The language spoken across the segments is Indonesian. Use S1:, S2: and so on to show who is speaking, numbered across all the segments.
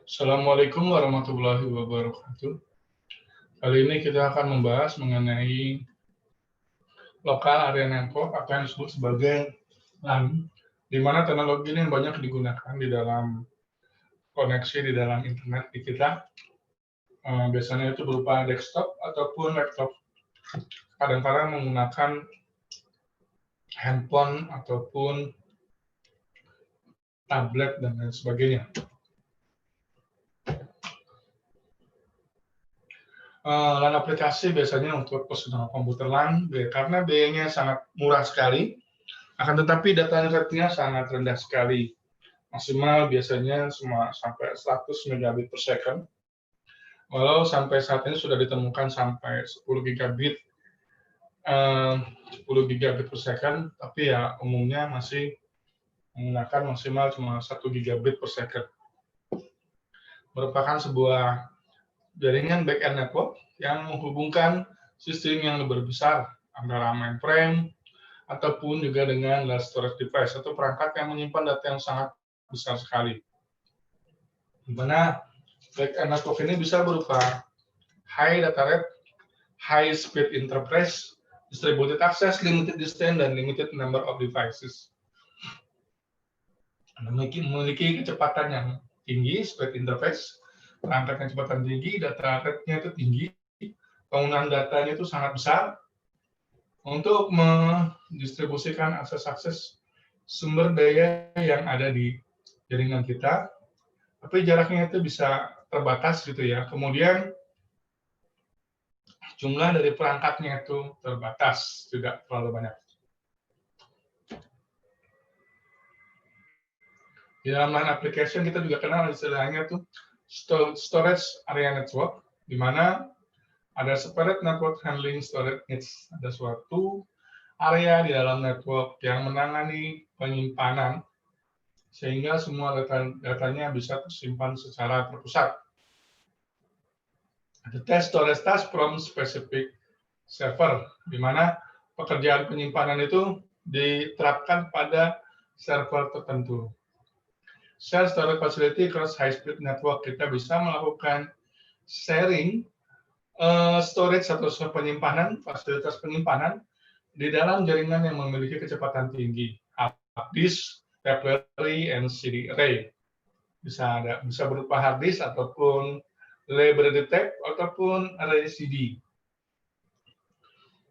S1: Assalamualaikum warahmatullahi wabarakatuh. Kali ini kita akan membahas mengenai Local Area Network atau yang disebut sebagai LAN, di mana teknologi ini banyak digunakan di dalam koneksi di dalam internet di kita. Biasanya itu berupa desktop ataupun laptop. Kadang-kadang menggunakan handphone ataupun tablet dan lain sebagainya. LAN aplikasi biasanya untuk personal komputer LAN, karena biayanya sangat murah sekali, akan tetapi data rate-nya sangat rendah sekali. Maksimal biasanya cuma sampai 100 megabit per second, walau sampai saat ini sudah ditemukan sampai 10 gigabit per second, tapi ya umumnya masih menggunakan maksimal cuma 1 gigabit per second. Merupakan sebuah jaringan back-end network yang menghubungkan sistem yang lebih besar antara mainframe ataupun juga dengan storage device atau perangkat yang menyimpan data yang sangat besar sekali. Di mana back-end network ini bisa berupa high data rate, high speed interface, distributed access, limited distance, dan limited number of devices. Memiliki kecepatan yang tinggi, speed interface, perangkat yang kecepatan tinggi, data rate-nya itu tinggi, penggunaan datanya itu sangat besar untuk mendistribusikan akses-akses sumber daya yang ada di jaringan kita, tapi jaraknya itu bisa terbatas gitu ya. Kemudian jumlah dari perangkatnya itu terbatas, tidak terlalu banyak. Di dalam LAN application kita juga kenal istilahnya tuh storage area network, di mana ada separate network handling storage needs. Ada suatu area di dalam network yang menangani penyimpanan sehingga semua datanya bisa tersimpan secara terpusat. Ada test storage task from specific server, di mana pekerjaan penyimpanan itu diterapkan pada server tertentu. Share storage facility across high-speed network, kita bisa melakukan sharing storage atau penyimpanan, fasilitas penyimpanan di dalam jaringan yang memiliki kecepatan tinggi, hard disk, tape library, and CD array. Bisa berupa hard disk ataupun library tape ataupun array CD.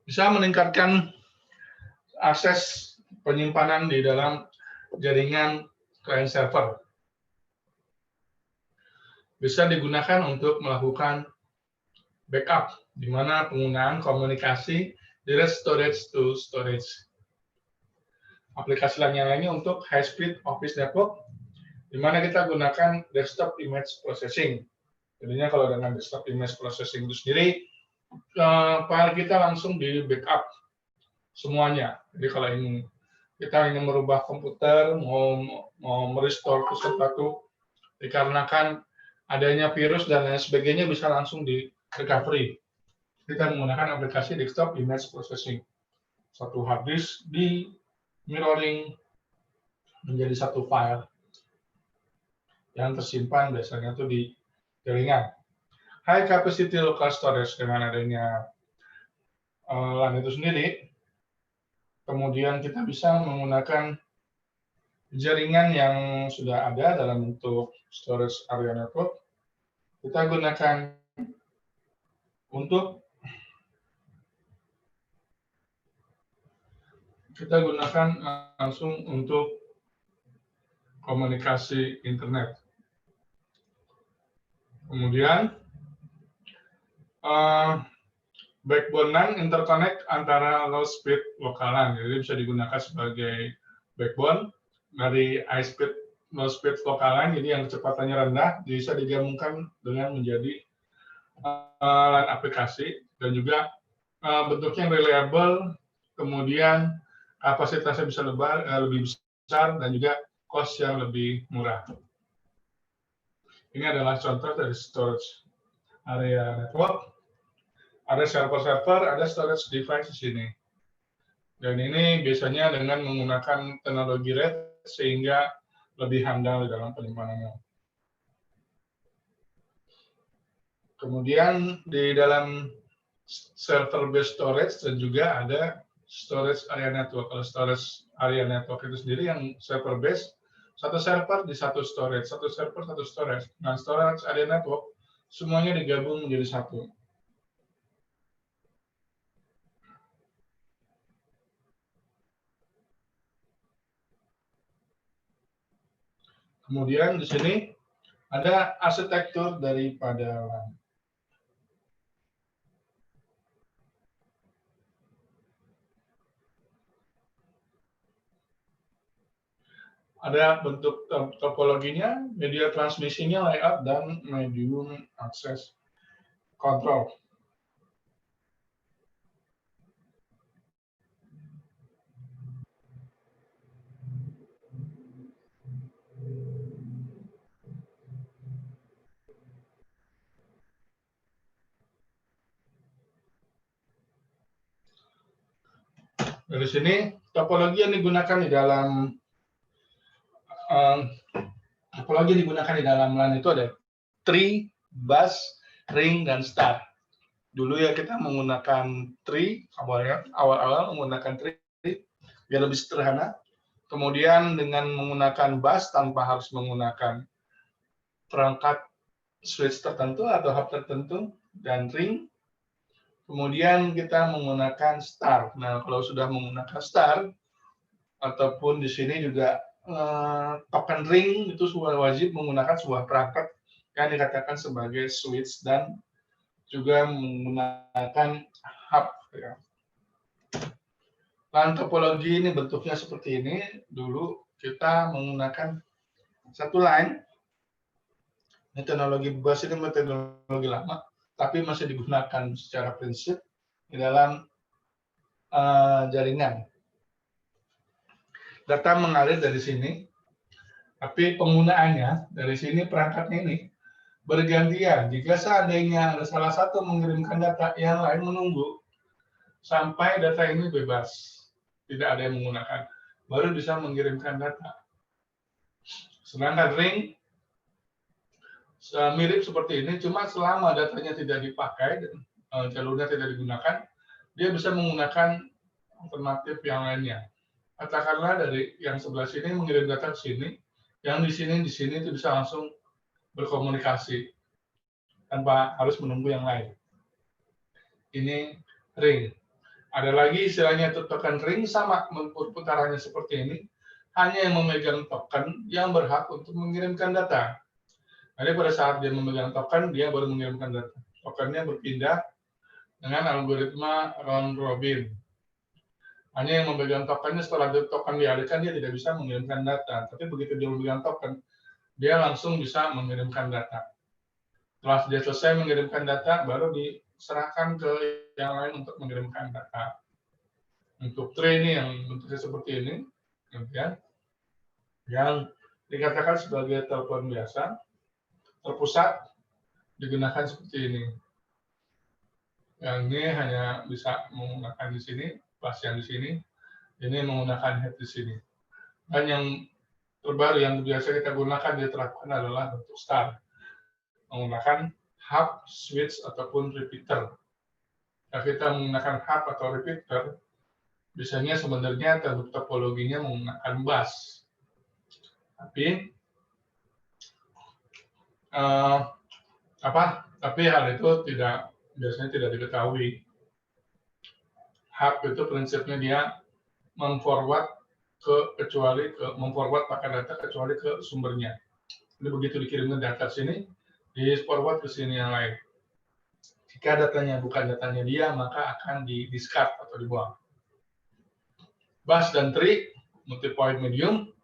S1: Bisa meningkatkan akses penyimpanan di dalam jaringan client server. Bisa digunakan untuk melakukan backup, di mana penggunaan komunikasi direct storage to storage. Aplikasi lainnya untuk high speed office network, di mana kita gunakan desktop image processing. Jadinya kalau dengan desktop image processing itu sendiri, file kita langsung di backup semuanya. Jadi kalau kita ingin merubah komputer, mau merestore ke sesuatu, dikarenakan adanya virus dan lain sebagainya, bisa langsung di recovery. Kita menggunakan aplikasi desktop image processing. Satu hard disk di mirroring menjadi satu file yang tersimpan biasanya itu di jaringan. High capacity local storage, dengan adanya LAN itu sendiri, kemudian kita bisa menggunakan jaringan yang sudah ada dalam bentuk storage area network. Kita gunakan langsung untuk komunikasi internet. Kemudian backbone LAN interconnect antara low speed local LAN, jadi bisa digunakan sebagai backbone dari high speed low speed local LAN, jadi yang kecepatannya rendah bisa digabungkan dengan menjadi LAN aplikasi, dan juga bentuknya reliable, kemudian kapasitasnya bisa lebih besar, dan juga cost yang lebih murah. Ini adalah contoh dari storage area network. Ada server-server, ada storage device di sini. Dan ini biasanya dengan menggunakan teknologi RAID sehingga lebih handal di dalam penyimpanannya. Kemudian di dalam server based storage dan juga ada storage area network. Kalau storage area network itu sendiri yang server based, satu server di satu storage, satu server satu storage. Nah, storage area network semuanya digabung menjadi satu. Kemudian di sini ada arsitektur daripada LAN. Ada bentuk topologinya, media transmisinya, layout, dan medium access control. Dari sini, topologi yang digunakan di dalam LAN itu ada tree, bus, ring, dan star. Dulu ya kita menggunakan tree, awal-awal menggunakan tree biar lebih sederhana. Kemudian dengan menggunakan bus tanpa harus menggunakan perangkat switch tertentu atau hub tertentu, dan ring. Kemudian kita menggunakan star. Nah, kalau sudah menggunakan star, ataupun di sini juga token ring, itu wajib menggunakan sebuah perangkat yang dikatakan sebagai switch dan juga menggunakan hub. Ya. LAN topologi ini bentuknya seperti ini. Dulu kita menggunakan satu line. Ini teknologi bus ini teknologi lama, tapi masih digunakan secara prinsip di dalam jaringan. Data mengalir dari sini, tapi penggunaannya dari sini perangkatnya ini bergantian. Jika seandainya ada salah satu mengirimkan data, yang lain menunggu sampai data ini bebas, tidak ada yang menggunakan, baru bisa mengirimkan data. Sedangkan ring mirip seperti ini, cuma selama datanya tidak dipakai dan jalurnya tidak digunakan, dia bisa menggunakan alternatif yang lainnya. Katakanlah dari yang sebelah sini mengirim data ke sini, yang di sini itu bisa langsung berkomunikasi tanpa harus menunggu yang lain. Ini ring. Ada lagi istilahnya token ring, sama putarannya seperti ini, hanya yang memegang token yang berhak untuk mengirimkan data. Jadi pada saat dia memegang token, dia baru mengirimkan data. Tokennya berpindah dengan algoritma round robin. Hanya yang memegang tokennya, setelah token dialihkan, dia tidak bisa mengirimkan data. Tapi begitu dia memegang token, dia langsung bisa mengirimkan data. Setelah dia selesai mengirimkan data, baru diserahkan ke yang lain untuk mengirimkan data. Untuk tree ini yang bentuknya seperti ini, yang dikatakan sebagai telepon biasa, terpusat, digunakan seperti ini. Yang ini hanya bisa menggunakan di sini, pas yang di sini, ini menggunakan head di sini. Dan yang terbaru yang biasa kita gunakan diterapkan adalah bentuk star, menggunakan hub, switch, ataupun repeater. Jika kita menggunakan hub atau repeater, biasanya sebenarnya topologinya menggunakan bus. Tapi tapi hal itu biasanya tidak diketahui. Hub itu prinsipnya dia memforward pakai data kecuali ke sumbernya. Jadi begitu dikirimkan data sini, di forward ke sini yang lain. Jika datanya bukan datanya dia, maka akan di-discard atau dibuang. Bus dan tree, multi-point medium,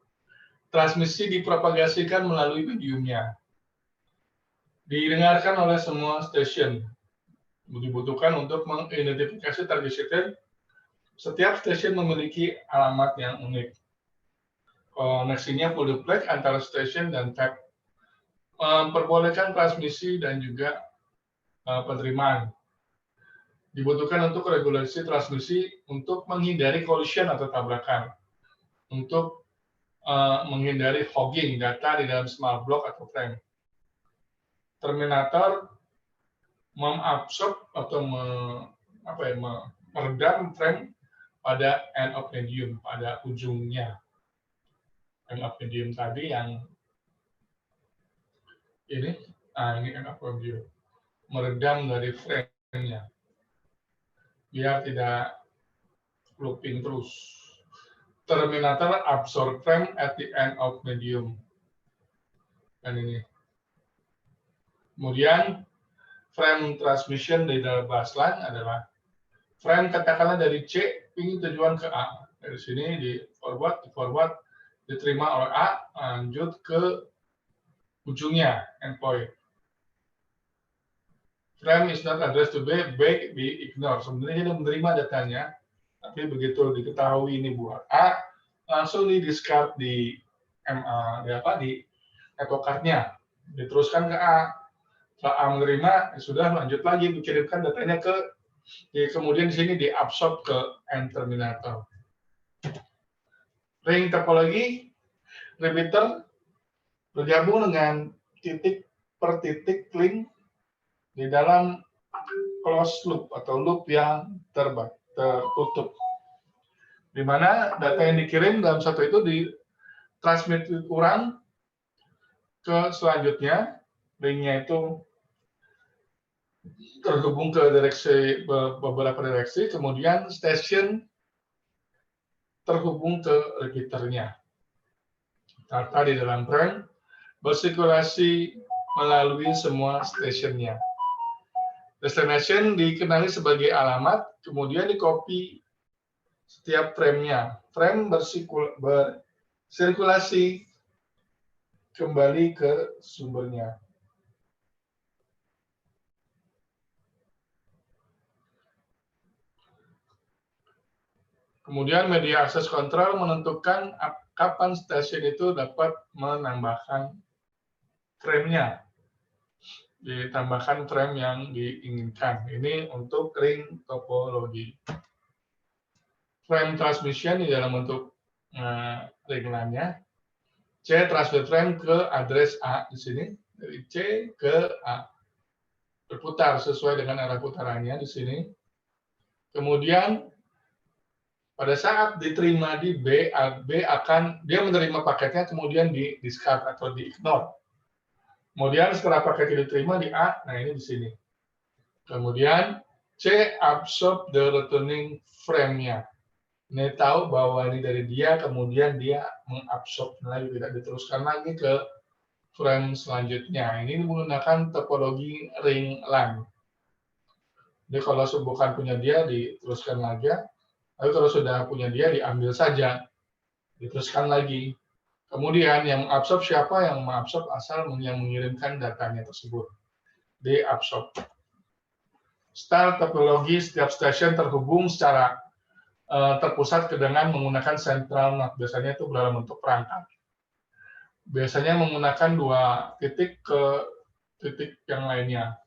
S1: transmisi dipropagasikan melalui mediumnya. Didengarkan oleh semua stasiun. Dibutuhkan untuk mengidentifikasi target station. Setiap stasiun memiliki alamat yang unik. Koneksinya full duplex antara stasiun dan tap. Memperbolehkan transmisi dan juga penerimaan. Dibutuhkan untuk regulasi transmisi untuk menghindari collision atau tabrakan. Untuk menghindari hogging data di dalam smart block atau frame. Terminator mengabsorb atau meredam frame pada end of medium, pada ujungnya. End of medium tadi yang ini end of medium. Meredam dari frame-nya. Biar tidak looping terus. Terminator absorb frame at the end of medium. Dan ini. Kemudian frame transmission di dalam baseline adalah frame katakanlah dari C ingin tujuan ke A. Dari sini di forward, diterima oleh A, lanjut ke ujungnya, endpoint. Frame is not addressed to B, back di ignore. Sebenarnya dia menerima datanya, tapi begitu diketahui ini buat A, langsung di discard di network card-nya. Diteruskan ke A. Setelah A menerima, ya sudah lanjut lagi dikirimkan datanya ke kemudian di sini diabsorb ke end terminator. Ring topologi repeater bergabung dengan titik per titik link di dalam closed loop atau loop yang tertutup. Di mana data yang dikirim dalam satu itu ditransmit kurang ke selanjutnya, linknya itu terhubung ke beberapa direksi, kemudian station terhubung ke repeaternya. Data di dalam frame bersirkulasi melalui semua stationnya. Destination dikenali sebagai alamat, kemudian di-copy setiap frame-nya. Frame bersirkulasi kembali ke sumbernya. Kemudian media access control menentukan kapan stasiun itu dapat menambahkan frame-nya. Ditambahkan frame yang diinginkan. Ini untuk ring topologi. Frame transmission di dalam bentuk ring LAN-nya. C transfer frame ke address A di sini. Dari C ke A. Berputar sesuai dengan arah putarannya di sini. Kemudian pada saat diterima di B akan dia menerima paketnya kemudian di discard atau di ignore. Kemudian setelah paket diterima di A, nah ini di sini. Kemudian C absorb the returning frame-nya. Ini tahu bahwa ini dari dia, kemudian dia mengabsorb lagi, tidak diteruskan lagi ke frame selanjutnya. Ini menggunakan topologi ring LAN. Jadi kalau bukan punya dia, diteruskan lagi. Tapi kalau sudah punya dia, diambil saja, diteruskan lagi. Kemudian yang mengabsorb siapa? Yang mengabsorb asal yang mengirimkan datanya tersebut. Diabsorb. Style topologi setiap stasiun terhubung secara terpusat dengan menggunakan central node. Biasanya itu dalam bentuk perangkat. Biasanya menggunakan dua titik ke titik yang lainnya.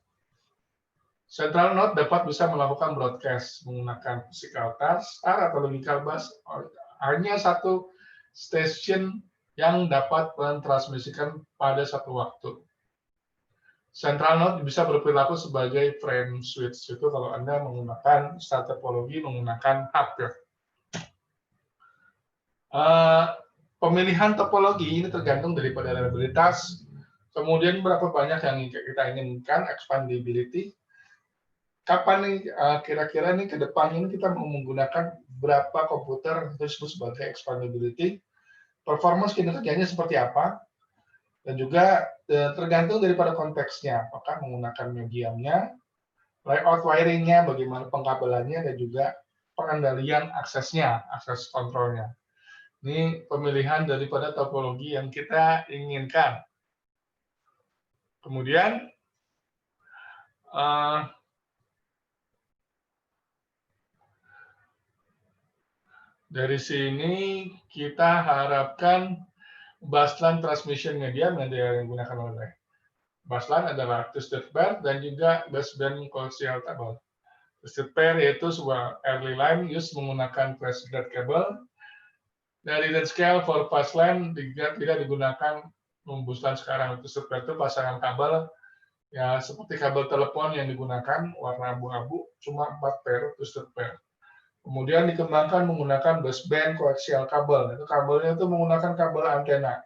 S1: Central node dapat bisa melakukan broadcast menggunakan physical task atau logical bus. Hanya satu station yang dapat mentransmisikan pada satu waktu. Central node bisa berperilaku sebagai frame switch itu kalau Anda menggunakan style topologi menggunakan hub ya. Pemilihan topologi ini tergantung daripada reliabilitas, kemudian berapa banyak yang kita inginkan, expandability. Kapan nih kira-kira nih ke depan ini kita mau menggunakan berapa komputer disebut sebagai expandability, performance kinerjanya seperti apa, dan juga tergantung daripada konteksnya, apakah menggunakan mediumnya, layout wiringnya, bagaimana pengkabelannya, dan juga pengendalian aksesnya, akses kontrolnya. Ini pemilihan daripada topologi yang kita inginkan. Kemudian dari sini kita harapkan busline transmission media yang digunakan oleh busline adalah twisted pair dan juga baseband coaxial cable. Twisted pair yaitu sebuah early line use menggunakan threaded cable. Dari range scale for busline tidak digunakan busline sekarang. Twisted pair itu pasangan kabel Ya, seperti kabel telepon yang digunakan warna abu-abu, cuma 4 pair, twisted pair. Kemudian dikembangkan menggunakan baseband koaksial kabel. Itu kabelnya itu menggunakan kabel antena.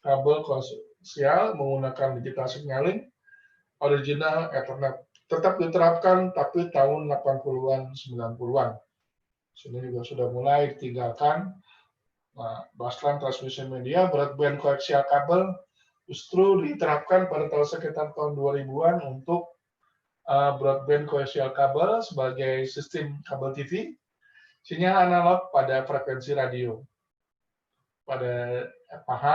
S1: Kabel koaksial menggunakan digital signaling, original Ethernet. Tetap diterapkan, tapi tahun 80-an, 90-an. Sini juga sudah mulai ditinggalkan. Nah, busline transmission media, broadband koaksial kabel, justru diterapkan pada tahun sekitar tahun 2000-an untuk broadband koaksial kabel sebagai sistem kabel TV, sinyal analog pada frekuensi radio. Pada FH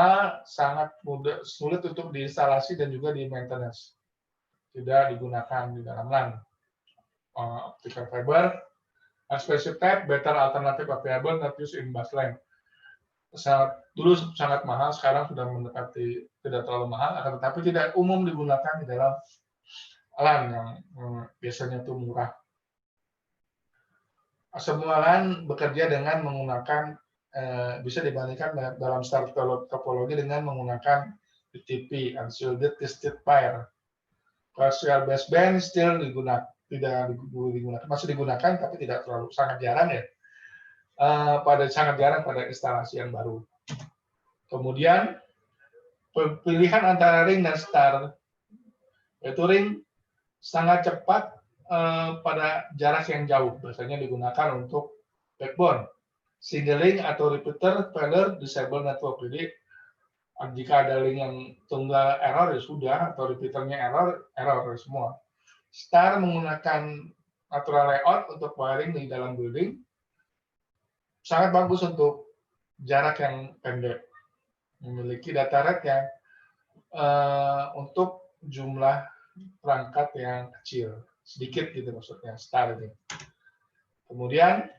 S1: sangat mudah, sulit untuk diinstalasi dan juga di maintenance. Tidak digunakan di dalam LAN. Optical fiber, expensive type, better alternative available, not used in busline. Dulu sangat mahal, sekarang sudah mendekati tidak terlalu mahal, akan tetapi tidak umum digunakan di dalam LAN yang biasanya itu murah. Semua LAN bekerja dengan menggunakan bisa dibandingkan dalam start topologi dengan menggunakan UTP, unshielded twisted pair. Koaksial baseband still digunakan, tidak digunakan, masih digunakan tapi tidak terlalu, sangat jarang ya. Sangat jarang pada instalasi yang baru. Kemudian pilihan antara ring dan star, yaitu ring sangat cepat pada jarak yang jauh, biasanya digunakan untuk backbone, single link atau repeater failure disable network. Jadi jika ada link yang tunggal error ya sudah, atau repeaternya error semua. Star menggunakan natural layout untuk wiring di dalam building, sangat bagus untuk jarak yang pendek, memiliki data rate yang untuk jumlah perangkat yang kecil, sedikit gitu maksudnya, star ini. Kemudian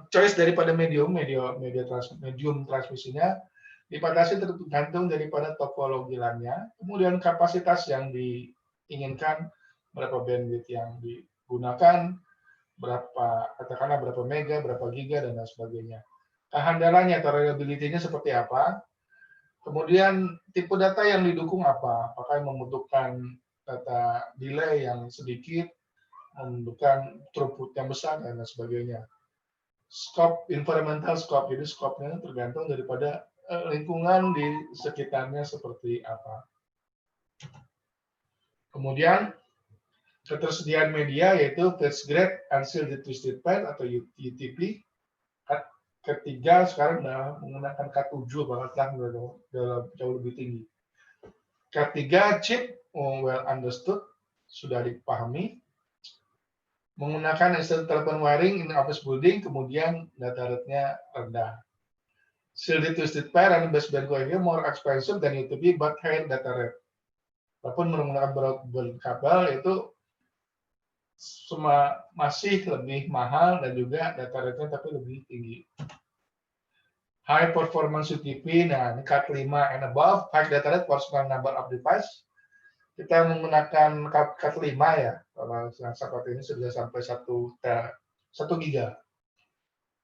S1: choice daripada medium transmisinya dibatasi tergantung daripada topologi LAN-nya, kemudian kapasitas yang diinginkan, berapa bandwidth yang digunakan, katakanlah berapa mega, berapa giga, dan lain sebagainya. Kehandalannya atau reliability-nya seperti apa, kemudian tipe data yang didukung apa, apakah membutuhkan data delay yang sedikit, membutuhkan throughput yang besar, dan lain sebagainya. Scope, environmental scope, jadi scope-nya tergantung daripada lingkungan di sekitarnya seperti apa. Kemudian ketersediaan media yaitu flash grade unshielded twisted pair atau UTP. Ketiga sekarang sudah menggunakan K7 bahkan jauh lebih tinggi. Ketiga chip well understood, sudah dipahami. Menggunakan instant telephone wiring in office building, kemudian data rate-nya rendah. Shielded twisted pair and baseband coaxial more expensive than UTP but higher data rate. Walaupun menggunakan broadband kabel itu masih lebih mahal dan juga data rate-nya tapi lebih tinggi. High performance UTP, nah ini Cat 5 and above, high data rate for small number of device. Kita menggunakan Cat 5 ya, kalau yang seperti ini sudah sampai 1 giga.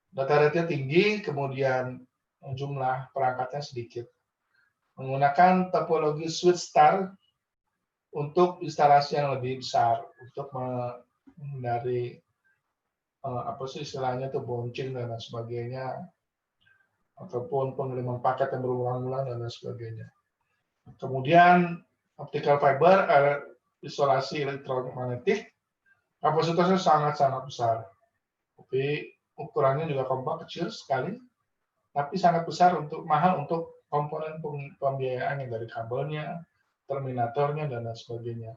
S1: Data rate-nya tinggi, kemudian jumlah perangkatnya sedikit. Menggunakan topologi switch star untuk instalasi yang lebih besar, untuk menghindari apa sih istilahnya itu bouncing dan lain sebagainya, ataupun pengiriman paket yang berulang-ulang dan lain sebagainya. Kemudian optical fiber, isolasi elektromagnetik, kapasitasnya sangat-sangat besar. Tapi ukurannya juga kompak, kecil sekali, tapi sangat besar mahal untuk komponen pembiayaan yang dari kabelnya, terminatornya, dan lain sebagainya.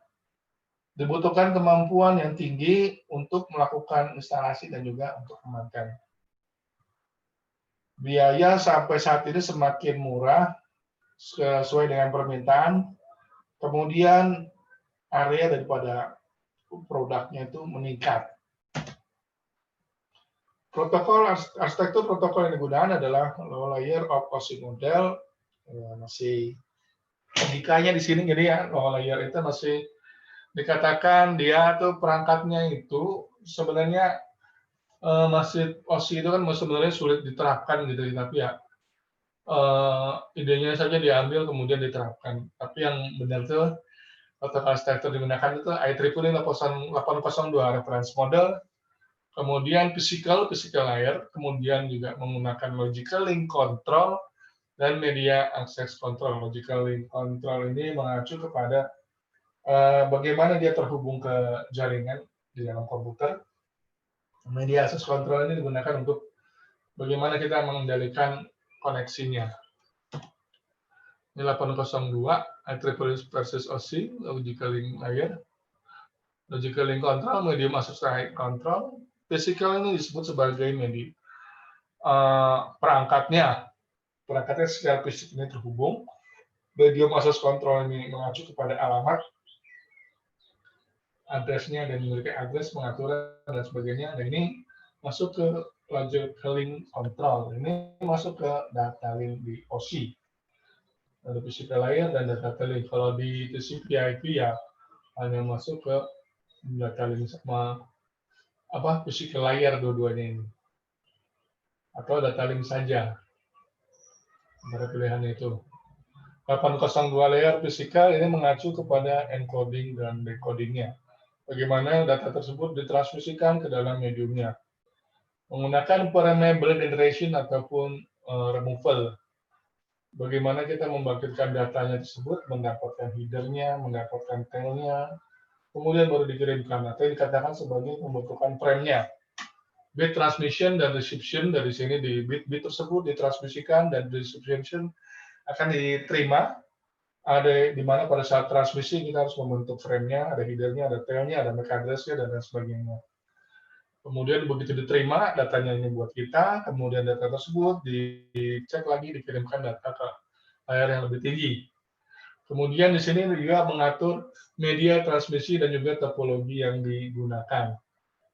S1: Dibutuhkan kemampuan yang tinggi untuk melakukan instalasi dan juga untuk memaintain. Biaya sampai saat ini semakin murah sesuai dengan permintaan. Kemudian area daripada produknya itu meningkat. Arsitektur protokol yang digunakan adalah low layer of OSI model, masih logikanya di sini, jadi ya low layer itu masih dikatakan dia tuh perangkatnya itu sebenarnya masih OSI itu kan sebenarnya sulit diterapkan gitu, tapi ya idenya saja diambil kemudian diterapkan. Tapi yang benar tuh protokol arsitektur digunakan itu IEEE 802 reference model, kemudian physical layer, kemudian juga menggunakan logical link control, dan media access control. Logical link control ini mengacu kepada bagaimana dia terhubung ke jaringan di dalam komputer. Media access control ini digunakan untuk bagaimana kita mengendalikan koneksinya. Ini 802, IEEE versus OSI, logical link layer. Logical link control, medium access control. Physical ini disebut sebagai media perangkatnya secara fisik ini terhubung. Medium access control ini mengacu kepada alamat, addressnya, dan memiliki address, pengaturan, dan sebagainya. Dan ini masuk ke logical link control. Ini masuk ke data link di OSI. Ada physical layer dan data link. Kalau di TCP/IP ya hanya masuk ke data link sama physical layer dua-duanya ini. Atau data link saja. Antara pilihannya itu. 802 layer physical ini mengacu kepada encoding dan decodingnya. Bagaimana data tersebut ditransmisikan ke dalam mediumnya. Menggunakan programmable generation ataupun removal. Bagaimana kita membangkitkan datanya tersebut, mendapatkan headernya, mendapatkan tailnya, kemudian baru dikirimkan. Atau dikatakan sebagai pembentukan frame-nya. Bit transmission dan reception, dari sini di bit tersebut ditransmisikan dan reception akan diterima. Ada di mana pada saat transmisi kita harus membentuk frame-nya, ada header-nya, ada tail-nya, ada MAC address-nya, dan lain sebagainya. Kemudian begitu diterima, datanya ini buat kita, kemudian data tersebut dicek lagi, dikirimkan data ke layar yang lebih tinggi. Kemudian di sini juga mengatur media transmisi dan juga topologi yang digunakan.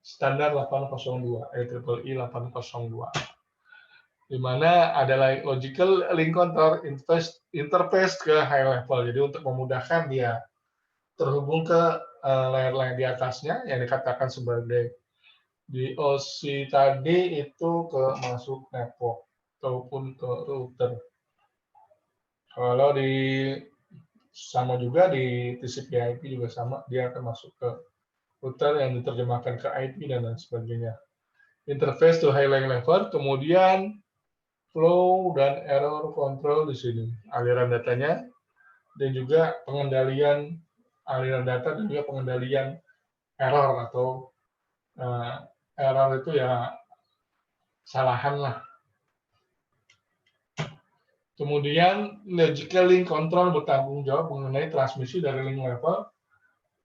S1: Standar 802, IEEE 802. Di mana ada logical link control interface ke high level. Jadi untuk memudahkan dia terhubung ke layer-layer di atasnya yang dikatakan sebagai di OSI tadi itu ke masuk network ataupun ke router. Kalau sama juga di TCP/IP juga sama, dia akan masuk ke router yang diterjemahkan ke IP dan lain sebagainya. Interface to high level, kemudian flow dan error control di sini, aliran datanya, dan juga pengendalian aliran data dan juga pengendalian error atau error itu ya kesalahan lah. Kemudian logical link control bertanggung jawab mengenai transmisi dari link level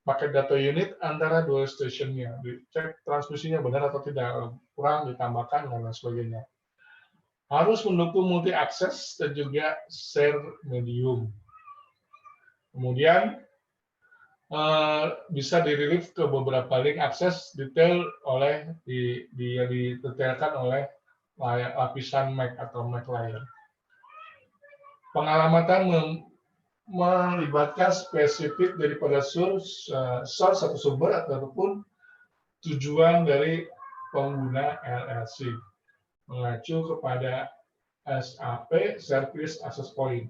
S1: paket data unit antara dua stationnya, dicek transmisinya benar atau tidak, kurang, ditambahkan, dan lain sebagainya. Harus mendukung multi akses dan juga share medium. Kemudian bisa dirilis ke beberapa link akses detail oleh didetailkan oleh lapisan MAC atau MAC layer. Pengalamatan melibatkan spesifik daripada source atau sumber ataupun tujuan dari pengguna LLC, mengacu kepada SAP (Service Access Point).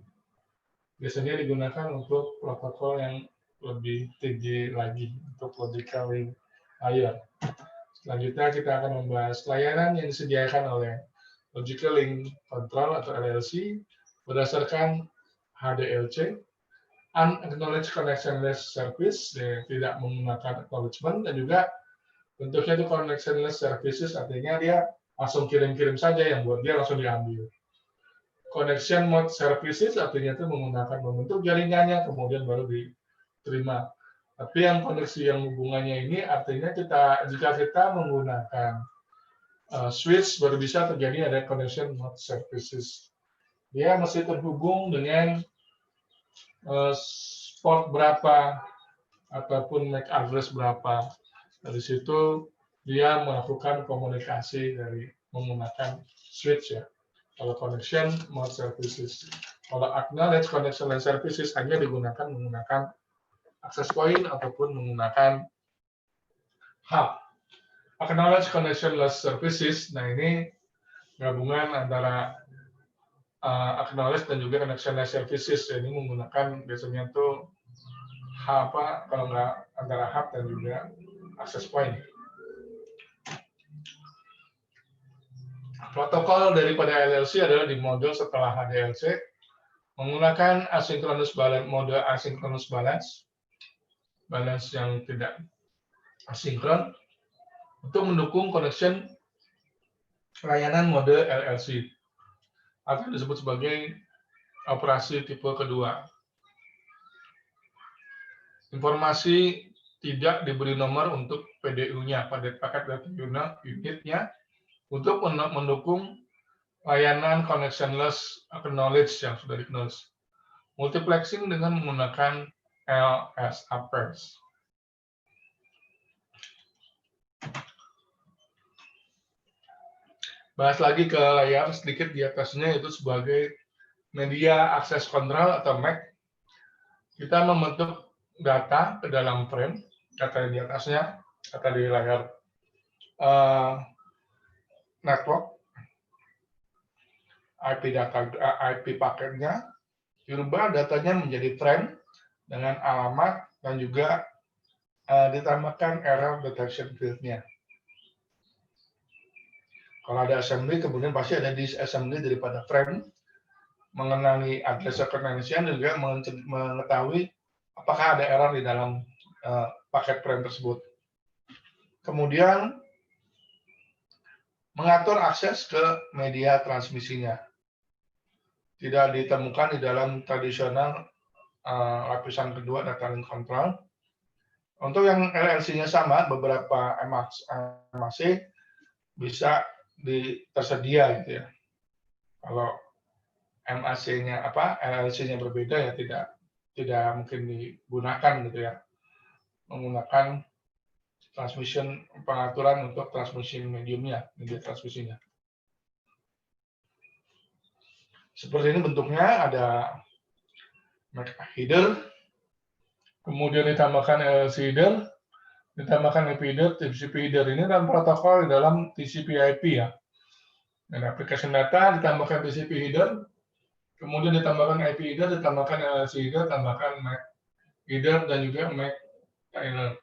S1: Biasanya digunakan untuk protokol yang lebih tinggi lagi untuk logical link layer. Selanjutnya kita akan membahas layanan yang disediakan oleh logical link control atau LLC berdasarkan HDLC, Unacknowledged Connectionless Service, tidak menggunakan acknowledgement, dan juga bentuknya itu Connectionless Services, artinya dia langsung kirim-kirim saja, yang buat dia langsung diambil. Connection Mode Services artinya itu menggunakan membentuk jaringannya, kemudian baru diterima. Tapi yang koneksi yang hubungannya ini artinya jika kita menggunakan switch baru bisa terjadi ada Connection Mode Services. Dia mesti terhubung dengan port berapa ataupun MAC address berapa. Dari situ dia melakukan komunikasi dari menggunakan switch ya. Kalau connection mode services, kalau acknowledge connectionless services hanya digunakan menggunakan access point ataupun menggunakan hub. Acknowledge connectionless services, nah ini gabungan antara acknowledge dan juga connectionless services. Ini menggunakan biasanya tuh kalau nggak antara hub dan juga access point. Protokol daripada LLC adalah di modul setelah HDLC menggunakan asynchronous balance, mode asynchronous balance yang tidak asinkron untuk mendukung connection layanan mode LLC atau disebut sebagai operasi tipe kedua. Informasi tidak diberi nomor untuk PDU-nya, paket data unitnya, untuk mendukung layanan connectionless acknowledge yang sudah di-acknowledge. Multiplexing dengan menggunakan LSAPers. Bahas lagi ke layar sedikit di atasnya, itu sebagai media akses kontrol atau MAC. Kita membentuk data ke dalam frame, data di atasnya, data di layar network, IP paketnya, dirubah datanya menjadi frame dengan alamat dan juga ditambahkan error detection field-nya. Kalau ada assembly, kemudian pasti ada disassembly daripada frame, mengenali address recognition dan juga mengetahui apakah ada error di dalam paket frame tersebut. Kemudian mengatur akses ke media transmisinya. Tidak ditemukan di dalam tradisional lapisan kedua data link control. Untuk yang LLC-nya sama, beberapa MAC bisa tersedia gitu ya. Kalau MAC-nya LLC-nya berbeda ya tidak mungkin digunakan gitu ya. Menggunakan transmission pengaturan untuk transmission mediumnya, media transmisinya. Seperti ini bentuknya, ada MAC header, kemudian ditambahkan LLC header, ditambahkan IP header. TCP header ini kan protokol di dalam TCP/IP ya. Dan application data ditambahkan TCP header, kemudian ditambahkan IP header, ditambahkan LLC header, tambahkan MAC header dan juga MAC tailor.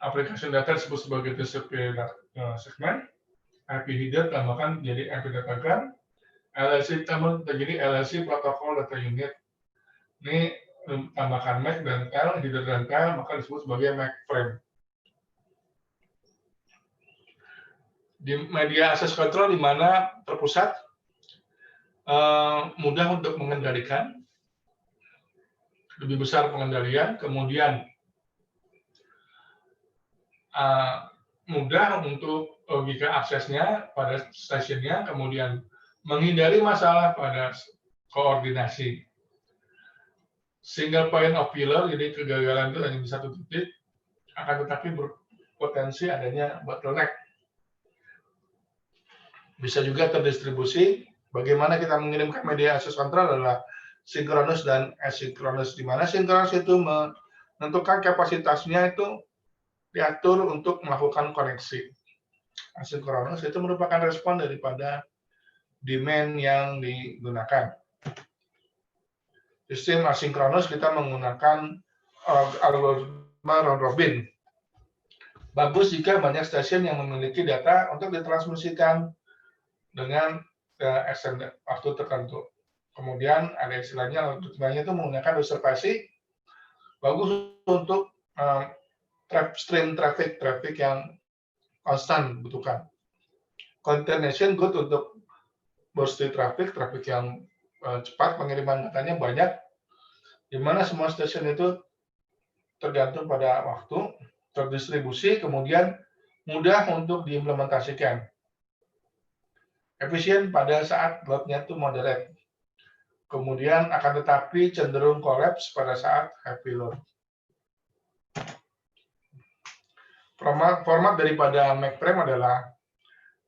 S1: Application data disebut sebagai TCP segment, IP header tambahkan jadi IP data gun, LLC tambah jadi LLC protokol data unit. Ini tambahkan MAC dan tail, header dan tail, maka disebut sebagai MAC frame. Di media access control di mana terpusat, mudah untuk mengendalikan, lebih besar pengendalian, kemudian mudah untuk logika aksesnya pada stasiunnya, kemudian menghindari masalah pada koordinasi. Single point of failure, jadi kegagalan itu hanya di satu titik, akan tetapi berpotensi adanya bottleneck. Bisa juga terdistribusi. Bagaimana kita mengirimkan media access control adalah sinkronus dan asinkronus, di mana sinkronus itu menentukan kapasitasnya itu diatur untuk melakukan koneksi. Asinkronus itu merupakan respon daripada demand yang digunakan. Sistem asinkronus kita menggunakan algoritma round robin. Bagus jika banyak stasiun yang memiliki data untuk ditransmisikan dengan extended waktu tertentu. Kemudian ada istilahnya, algoritmanya itu menggunakan observasi. Bagus untuk stream traffic yang konstan dibutuhkan. Continuation good untuk bursty traffic yang cepat, pengiriman datanya banyak, di mana semua stasiun itu tergantung pada waktu, terdistribusi, kemudian mudah untuk diimplementasikan. Efisien pada saat load-nya itu moderate. Kemudian akan tetapi cenderung collapse pada saat heavy load. Format daripada MAC frame adalah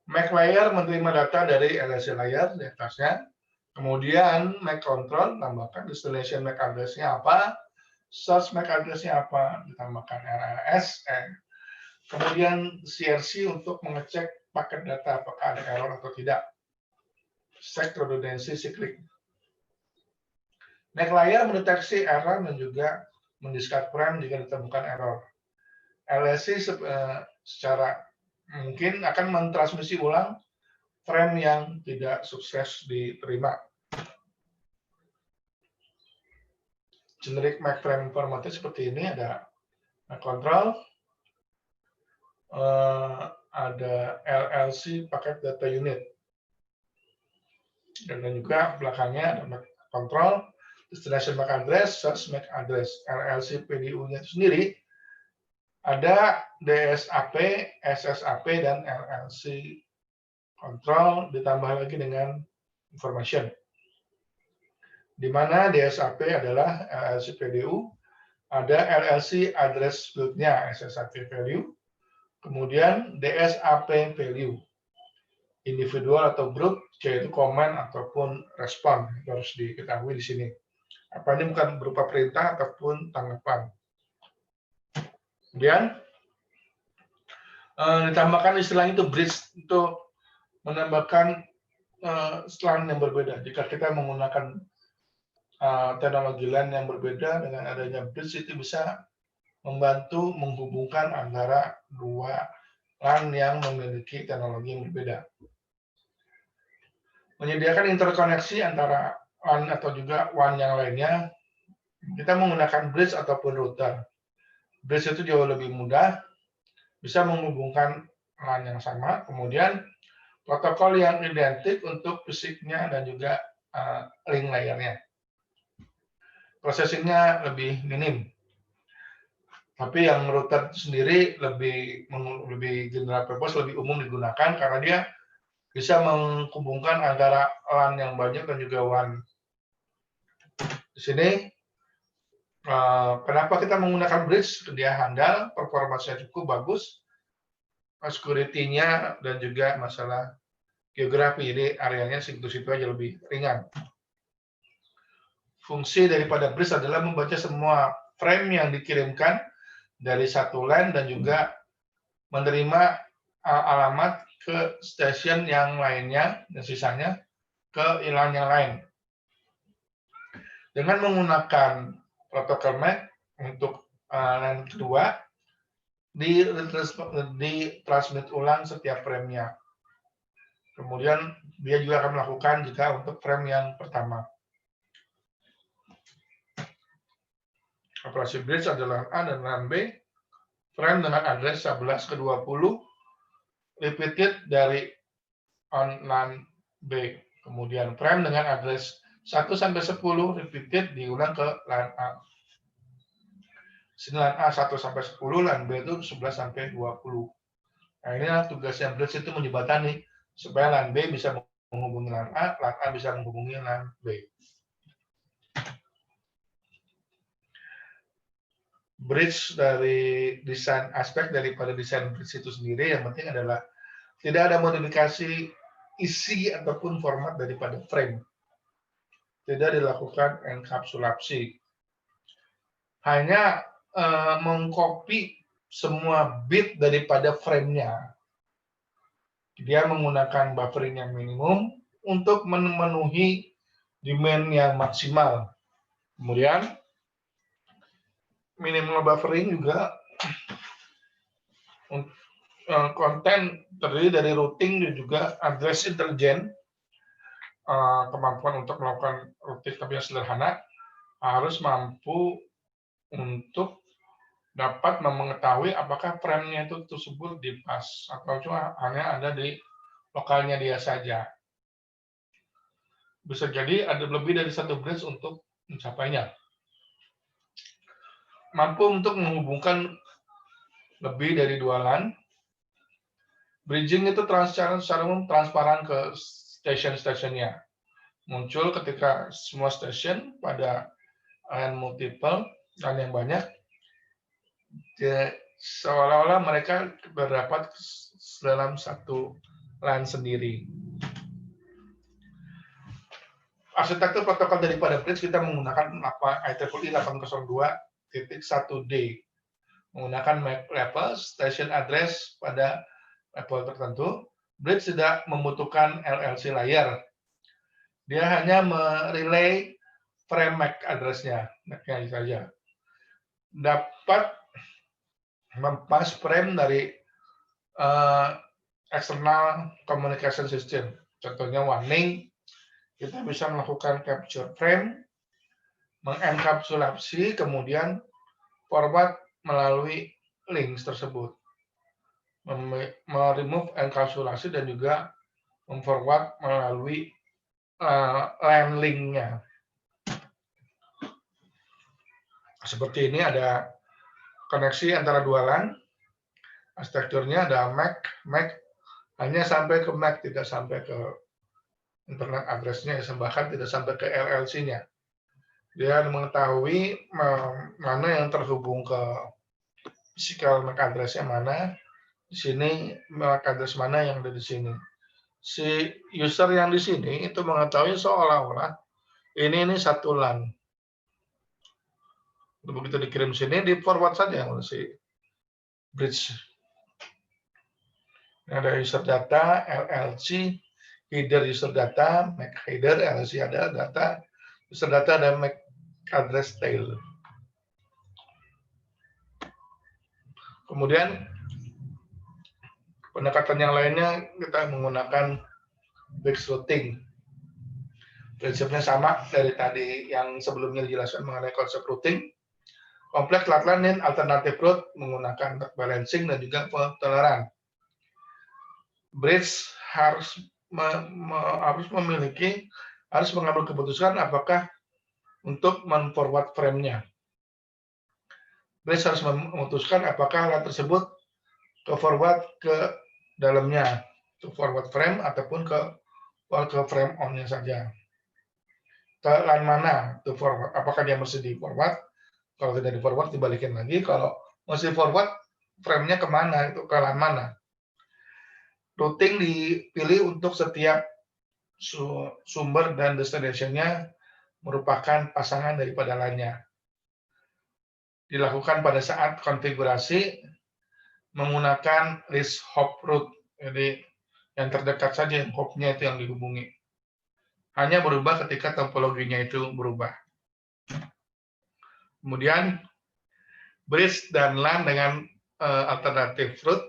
S1: MAC layer menerima data dari LLC layer di atasnya. Kemudian MAC control, tambahkan destination MAC address-nya apa, source MAC address-nya apa, ditambahkan RLS. Kemudian CRC untuk mengecek paket data apakah ada error atau tidak. Check redundancy cyclic. MAC layer mendeteksi error dan juga mendiscard frame jika ditemukan error. LSC secara mungkin akan mentransmisi ulang frame yang tidak sukses diterima. Generic MAC frame informatif seperti ini, ada MAC control, ada LLC packet data unit, dan juga belakangnya ada MAC control, destination MAC address, source MAC address. LLC PDU-nya itu sendiri ada DSAP, SSAP, dan LLC control ditambah lagi dengan information. Di mana DSAP adalah LLC PDU, ada LLC address field-nya, SSAP value, kemudian DSAP value, individual atau group, yaitu comment ataupun respon, harus diketahui di sini. Apa ini bukan berupa perintah ataupun tanggapan. Kemudian ditambahkan istilah itu bridge untuk menambahkan LAN yang berbeda. Jika kita menggunakan teknologi LAN yang berbeda, dengan adanya bridge itu bisa membantu menghubungkan antara dua LAN yang memiliki teknologi yang berbeda. Menyediakan interkoneksi antara LAN atau juga WAN yang lainnya, kita menggunakan bridge ataupun router. Bridge itu jauh lebih mudah, bisa menghubungkan LAN yang sama, kemudian protokol yang identik untuk fisiknya dan juga link layernya. Prosesingnya lebih minim. Tapi yang router itu sendiri lebih general purpose, lebih umum digunakan karena dia bisa menghubungkan antara LAN yang banyak dan juga WAN. Di sini kenapa kita menggunakan bridge? Dia handal, performanya cukup bagus, security-nya dan juga masalah geografi, jadi areanya situ-situ aja lebih ringan. Fungsi daripada bridge adalah membaca semua frame yang dikirimkan dari satu LAN dan juga menerima alamat ke stasiun yang lainnya dan sisanya ke LAN yang lain. Dengan menggunakan protokol MAC untuk LAN kedua, ditransmit ulang setiap frame-nya. Kemudian dia juga akan melakukan jika untuk frame yang pertama. Operasi bridge adalah A dan LAN B, frame dengan address 11 ke 20, repeated dari on LAN B. Kemudian frame dengan address 1 sampai 10, repeated diulang ke LAN A. Sini LAN A 1 sampai 10, LAN B itu 11 sampai 20. Nah, inilah tugasnya bridge, itu menjembatani supaya LAN B bisa menghubungi LAN A bisa menghubungi LAN B. Bridge dari desain, aspek daripada desain bridge itu sendiri yang penting adalah tidak ada modifikasi isi ataupun format daripada frame. Tidak dilakukan enkapsulasi. Hanya mengcopy semua bit daripada frame-nya. Dia menggunakan buffering yang minimum untuk memenuhi demand yang maksimal. Kemudian minimal buffering juga konten terdiri dari routing dan juga address intelligent. Kemampuan untuk melakukan routing tapi yang sederhana, harus mampu untuk dapat mengetahui apakah frame-nya itu tersebut di pas atau cuma hanya ada di lokalnya dia saja. Bisa jadi ada lebih dari satu bridge untuk mencapainya. Mampu untuk menghubungkan lebih dari dua LAN. Bridging itu secara umum transparan ke stasiun-stasiunnya. Muncul ketika semua stasiun pada LAN multiple, LAN yang banyak, seolah-olah mereka berdapat dalam satu LAN sendiri. Arsitektur protokol daripada bridge kita menggunakan IEEE 802.1D, menggunakan MAC level, station address pada level tertentu. Bridge tidak membutuhkan LLC layer. Dia hanya merelay frame MAC address-nya, MAC-nya saja. Dapat mempass frame dari external communication system. Contohnya warning, kita bisa melakukan capture frame, mengenkapsulasi, kemudian forward melalui links tersebut. Meremove enkapsulasi dan juga memforward melalui LAN link-nya. Seperti ini ada koneksi antara dua LAN. Arsitekturnya ada MAC hanya sampai ke MAC, tidak sampai ke internet address-nya, bahkan tidak sampai ke LLC-nya. Dia mengetahui mana yang terhubung ke physical MAC address-nya mana, di sini MAC address mana yang ada di sini. Si user yang di sini itu mengetahui seolah-olah ini satu LAN. Begitu dikirim sini, di forward saja oleh si bridge. Ada user data, LLC, header user data, MAC header, LLC ada data, user data, dan MAC address tail. Kemudian pendekatan yang lainnya kita menggunakan bridge routing. Prinsipnya sama dari tadi yang sebelumnya dijelaskan mengenai konsep routing. Kompleks LAN dan alternative route menggunakan balancing dan juga fault tolerant. Bridge harus mengambil keputusan apakah untuk men-forward frame-nya. Bridge harus memutuskan apakah LAN tersebut ke forward ke dalamnya, ke forward frame ataupun ke frame on-nya saja. Ke LAN mana to forward? Apakah dia mesti di forward? Kalau tidak di forward dibalikin lagi. Kalau mesti forward, frame-nya kemana? Itu ke LAN mana? Routing dipilih untuk setiap sumber dan destination-nya merupakan pasangan daripada LAN-nya. Dilakukan pada saat konfigurasi menggunakan list hop route. Jadi yang terdekat saja hop-nya itu yang dihubungi. Hanya berubah ketika topologinya itu berubah. Kemudian bridge dan LAN dengan alternative route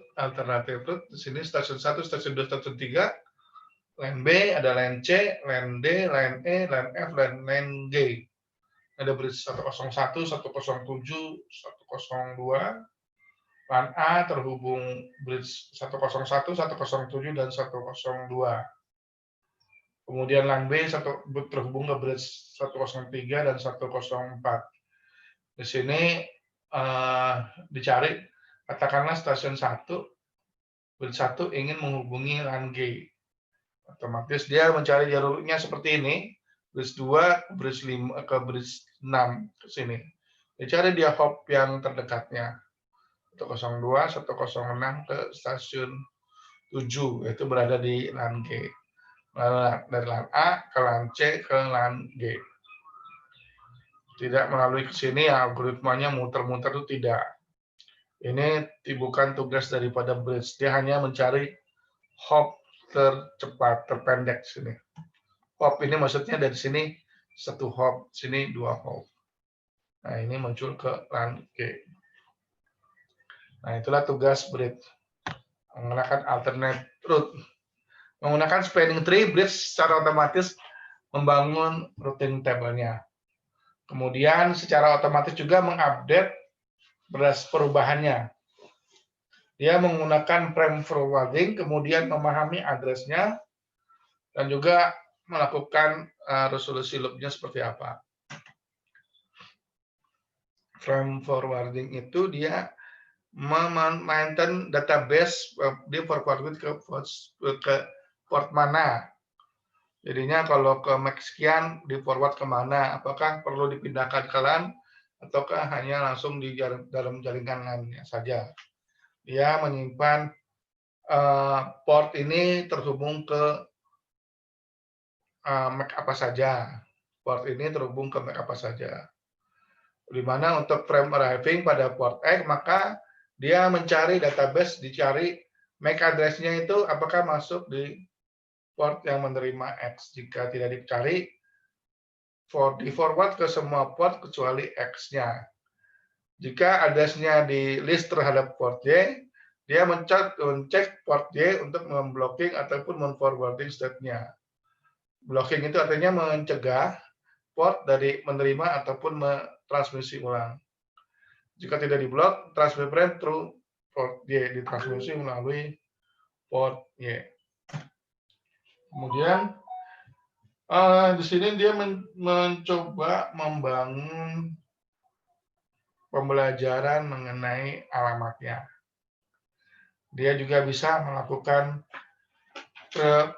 S1: di sini stasiun 1, stasiun 2, stasiun 3, LAN B, ada LAN C, LAN D, LAN E, LAN F, dan LAN G. Ada bridge 101, 107, 102, LAN A terhubung bridge 101, 107, dan 102. Kemudian LAN B terhubung ke bridge 103 dan 104. Di sini dicari, katakanlah stasiun 1, bridge 1 ingin menghubungi LAN G. Otomatis dia mencari jalurnya seperti ini, bridge 2 ke bridge 6 ke sini. Dicari dia hop yang terdekatnya. 102, 106 ke stasiun 7, yaitu berada di LAN G. Dari LAN A ke LAN C ke LAN G. Tidak melalui ke sini, algoritmanya muter-muter itu tidak. Ini bukan tugas daripada bridge. Dia hanya mencari hop tercepat, terpendek sini. Hop ini maksudnya dari sini satu hop, sini dua hop. Nah, ini muncul ke LAN G. Nah, itulah tugas bridge. Menggunakan alternate route. Menggunakan spanning tree, bridge secara otomatis membangun routing table-nya. Kemudian secara otomatis juga mengupdate perubahannya. Dia menggunakan frame forwarding, kemudian memahami address-nya, dan juga melakukan resolusi loop-nya seperti apa. Frame forwarding itu dia maintain database, dia forward ke port mana. Jadinya kalau ke MAC sekian di forward kemana, apakah perlu dipindahkan ke LAN ataukah hanya langsung di dalam jaringan LAN-nya saja. Dia menyimpan port ini terhubung ke MAC apa saja. Port ini terhubung ke MAC apa saja. Di mana untuk frame arriving pada port X, maka dia mencari database, dicari MAC address-nya itu apakah masuk di port yang menerima X. Jika tidak dicari, di forward ke semua port kecuali X-nya. Jika address-nya di list terhadap port Y, dia mencek port Y untuk memblocking ataupun memforwarding state-nya. Blocking itu artinya mencegah port dari menerima ataupun transmisi ulang. Jika tidak diblok, transmit frame through port Y ditransmisi melalui port Y. Kemudian di sini dia mencoba membangun pembelajaran mengenai alamatnya. Dia juga bisa melakukan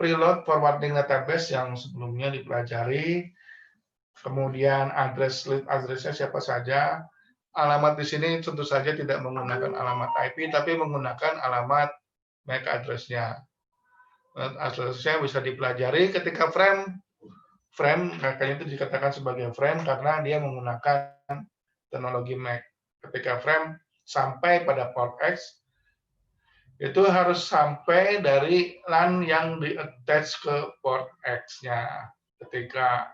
S1: preload forwarding database yang sebelumnya dipelajari. Kemudian address-nya siapa saja. Alamat di sini tentu saja tidak menggunakan alamat IP, tapi menggunakan alamat MAC address-nya. Address-nya bisa dipelajari ketika makanya itu dikatakan sebagai frame karena dia menggunakan teknologi MAC. Ketika frame sampai pada port X, itu harus sampai dari LAN yang di-attach ke port X-nya. Ketika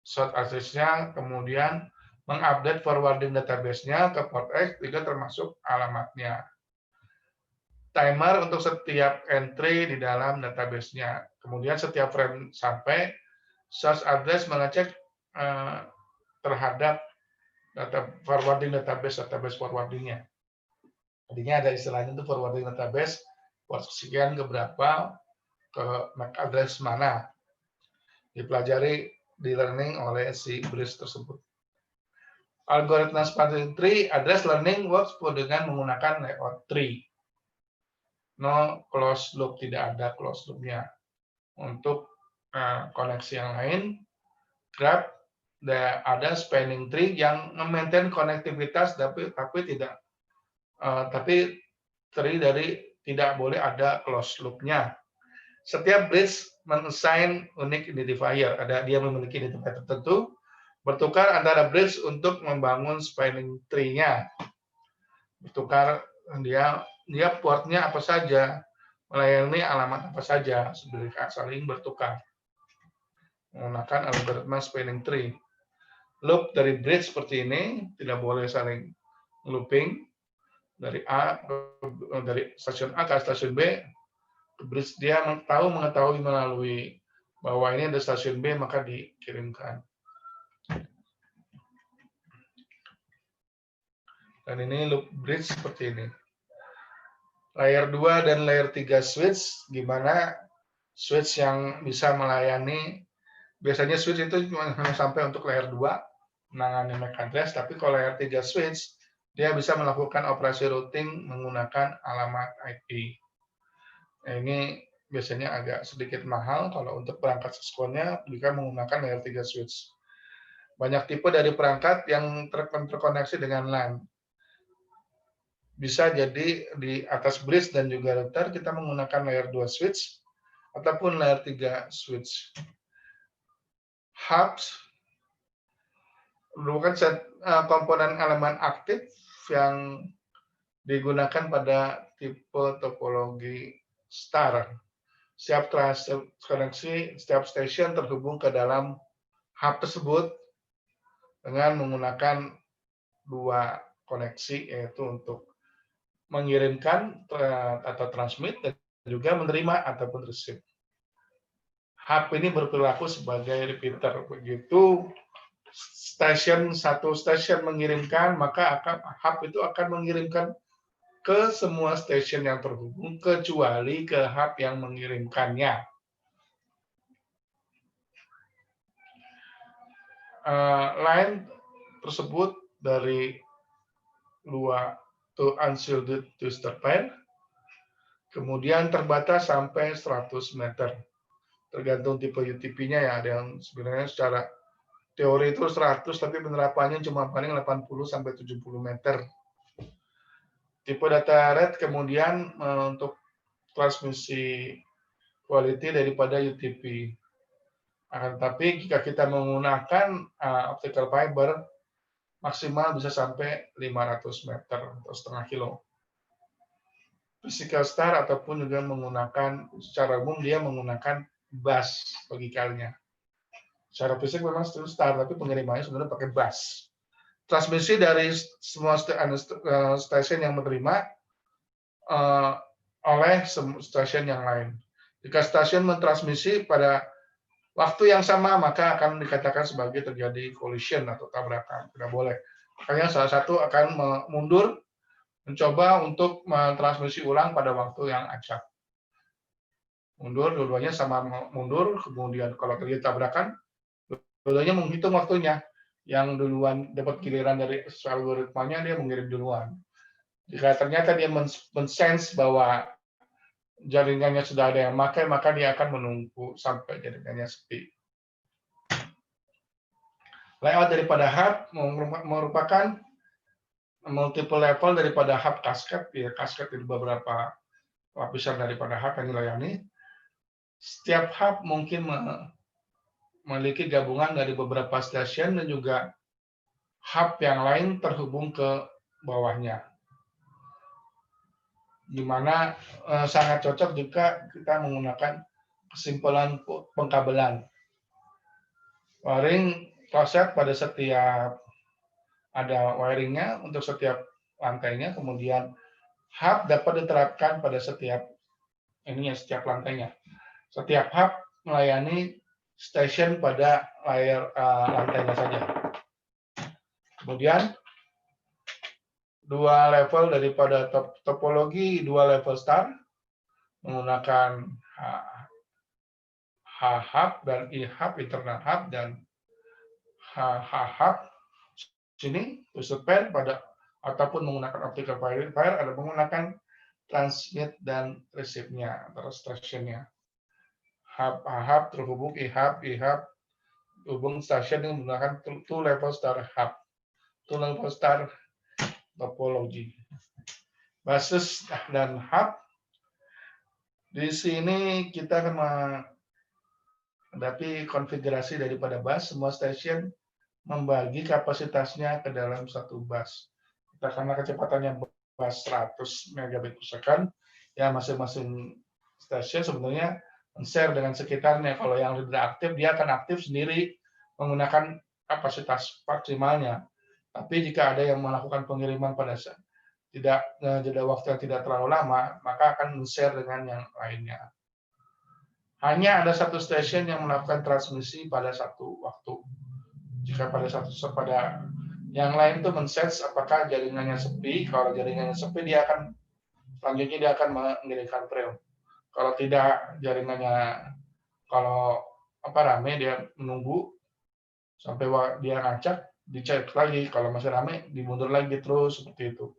S1: short address-nya kemudian mengupdate forwarding database-nya ke port X, juga termasuk alamatnya. Timer untuk setiap entry di dalam database-nya. Kemudian setiap frame sampai, source address mengecek terhadap forwarding database forwarding-nya. Tadinya ada istilahnya itu forwarding database, port sekian ke berapa, ke MAC address mana. Dipelajari, di learning oleh si bridge tersebut. Algoritma spanning tree address learning works dengan menggunakan layout tree. No closed loop, tidak ada closed loop-nya. Untuk koneksi yang lain, graph ada spanning tree yang memaintain konektivitas tapi terdiri dari tidak boleh ada closed loop-nya. Setiap bridge mengassign unique identifier, dia memiliki identifier tertentu, bertukar antara bridge untuk membangun spanning tree-nya. Bertukar dia portnya apa saja, melayani alamat apa saja, saling bertukar. Menggunakan algoritma spanning tree. Loop dari bridge seperti ini, tidak boleh saling looping dari stasiun A ke stasiun B. Bridge dia mengetahui melalui bahwa ini ada stasiun B, maka dikirimkan. Dan ini loop bridge seperti ini. Layer 2 dan layer 3 switch, gimana switch yang bisa melayani, biasanya switch itu hanya sampai untuk layer 2, menangani MAC address, tapi kalau layer 3 switch, dia bisa melakukan operasi routing menggunakan alamat IP. Nah, ini biasanya agak sedikit mahal kalau untuk perangkat Cisco-nya jika menggunakan layer 3 switch. Banyak tipe dari perangkat yang terkoneksi dengan LAN. Bisa jadi di atas bridge dan juga router kita menggunakan layer 2 switch ataupun layer 3 switch. Hubs merupakan komponen elemen aktif yang digunakan pada tipe topologi star. Setiap koneksi, setiap station terhubung ke dalam hub tersebut dengan menggunakan 2 koneksi, yaitu untuk mengirimkan atau transmit dan juga menerima ataupun receive. Hub ini berperilaku sebagai repeater. Begitu satu stasiun mengirimkan, maka hub itu akan mengirimkan ke semua stasiun yang terhubung kecuali ke hub yang mengirimkannya. Line tersebut dari luar to unshielded to sterpair, kemudian terbatas sampai 100 meter. Tergantung tipe UTP-nya ya, ada yang sebenarnya secara teori itu 100, tapi penerapannya cuma paling 80 sampai 70 meter. Tipe data rate kemudian untuk transmisi quality daripada UTP. Tetapi jika kita menggunakan optical fiber, maksimal bisa sampai 500 meter atau setengah kilo. Physical star ataupun juga menggunakan, secara umum dia menggunakan bus logikalnya. Secara fisik memang star, tapi pengirimannya sebenarnya pakai bus. Transmisi dari semua stasiun yang menerima oleh stasiun yang lain. Jika stasiun mentransmisi pada waktu yang sama, maka akan dikatakan sebagai terjadi collision atau tabrakan. Tidak boleh. Makanya salah satu akan mundur, mencoba untuk mentransmisi ulang pada waktu yang acak. Mundur, dua-duanya sama mundur, kemudian kalau terjadi tabrakan, dua-duanya menghitung waktunya. Yang duluan dapat giliran dari algoritmanya, dia mengirim duluan. Jika ternyata dia men-sense bahwa jaringannya sudah ada yang pakai, maka dia akan menunggu sampai jaringannya sepi. Layout daripada hub merupakan multiple level daripada hub kasket, ya kasket di beberapa lapisan daripada hub yang dilayani. Setiap hub mungkin memiliki gabungan dari beberapa stasiun dan juga hub yang lain terhubung ke bawahnya. Di mana sangat cocok jika kita menggunakan kesimpulan pengkabelan. Wiring kloset pada setiap ada wiringnya untuk setiap lantainya, kemudian hub dapat diterapkan pada setiap lantainya. Setiap hub melayani stasiun pada lantainya saja. Kemudian dua level daripada topologi, dua level star menggunakan H-hub dan I-hub, internal hub, dan H-hub sini pusat pair pada ataupun menggunakan optical pair ada menggunakan transmit dan receive-nya atau stasiunnya. Hub terhubung I-hub hubung stasiun yang menggunakan two level star hub, two level star topologi. Basis dan hub di sini kita akan menghadapi konfigurasi daripada bus. Semua stasiun membagi kapasitasnya ke dalam satu bus. Karena kecepatannya bus 100 megabit per second, ya masing-masing stasiun sebenarnya share dengan sekitarnya. Kalau yang tidak aktif, dia akan aktif sendiri menggunakan kapasitas maksimalnya. Tapi jika ada yang melakukan pengiriman pada tidak jeda waktu yang tidak terlalu lama, maka akan share dengan yang lainnya. Hanya ada satu stasiun yang melakukan transmisi pada satu waktu. Jika pada yang lain itu men-sense apakah jaringannya sepi. Kalau jaringannya sepi, selanjutnya dia akan mengirimkan frame. Kalau tidak, jaringannya rame, dia menunggu sampai dia ngacak, dicek lagi. Kalau masih rame, dimundur lagi terus seperti itu.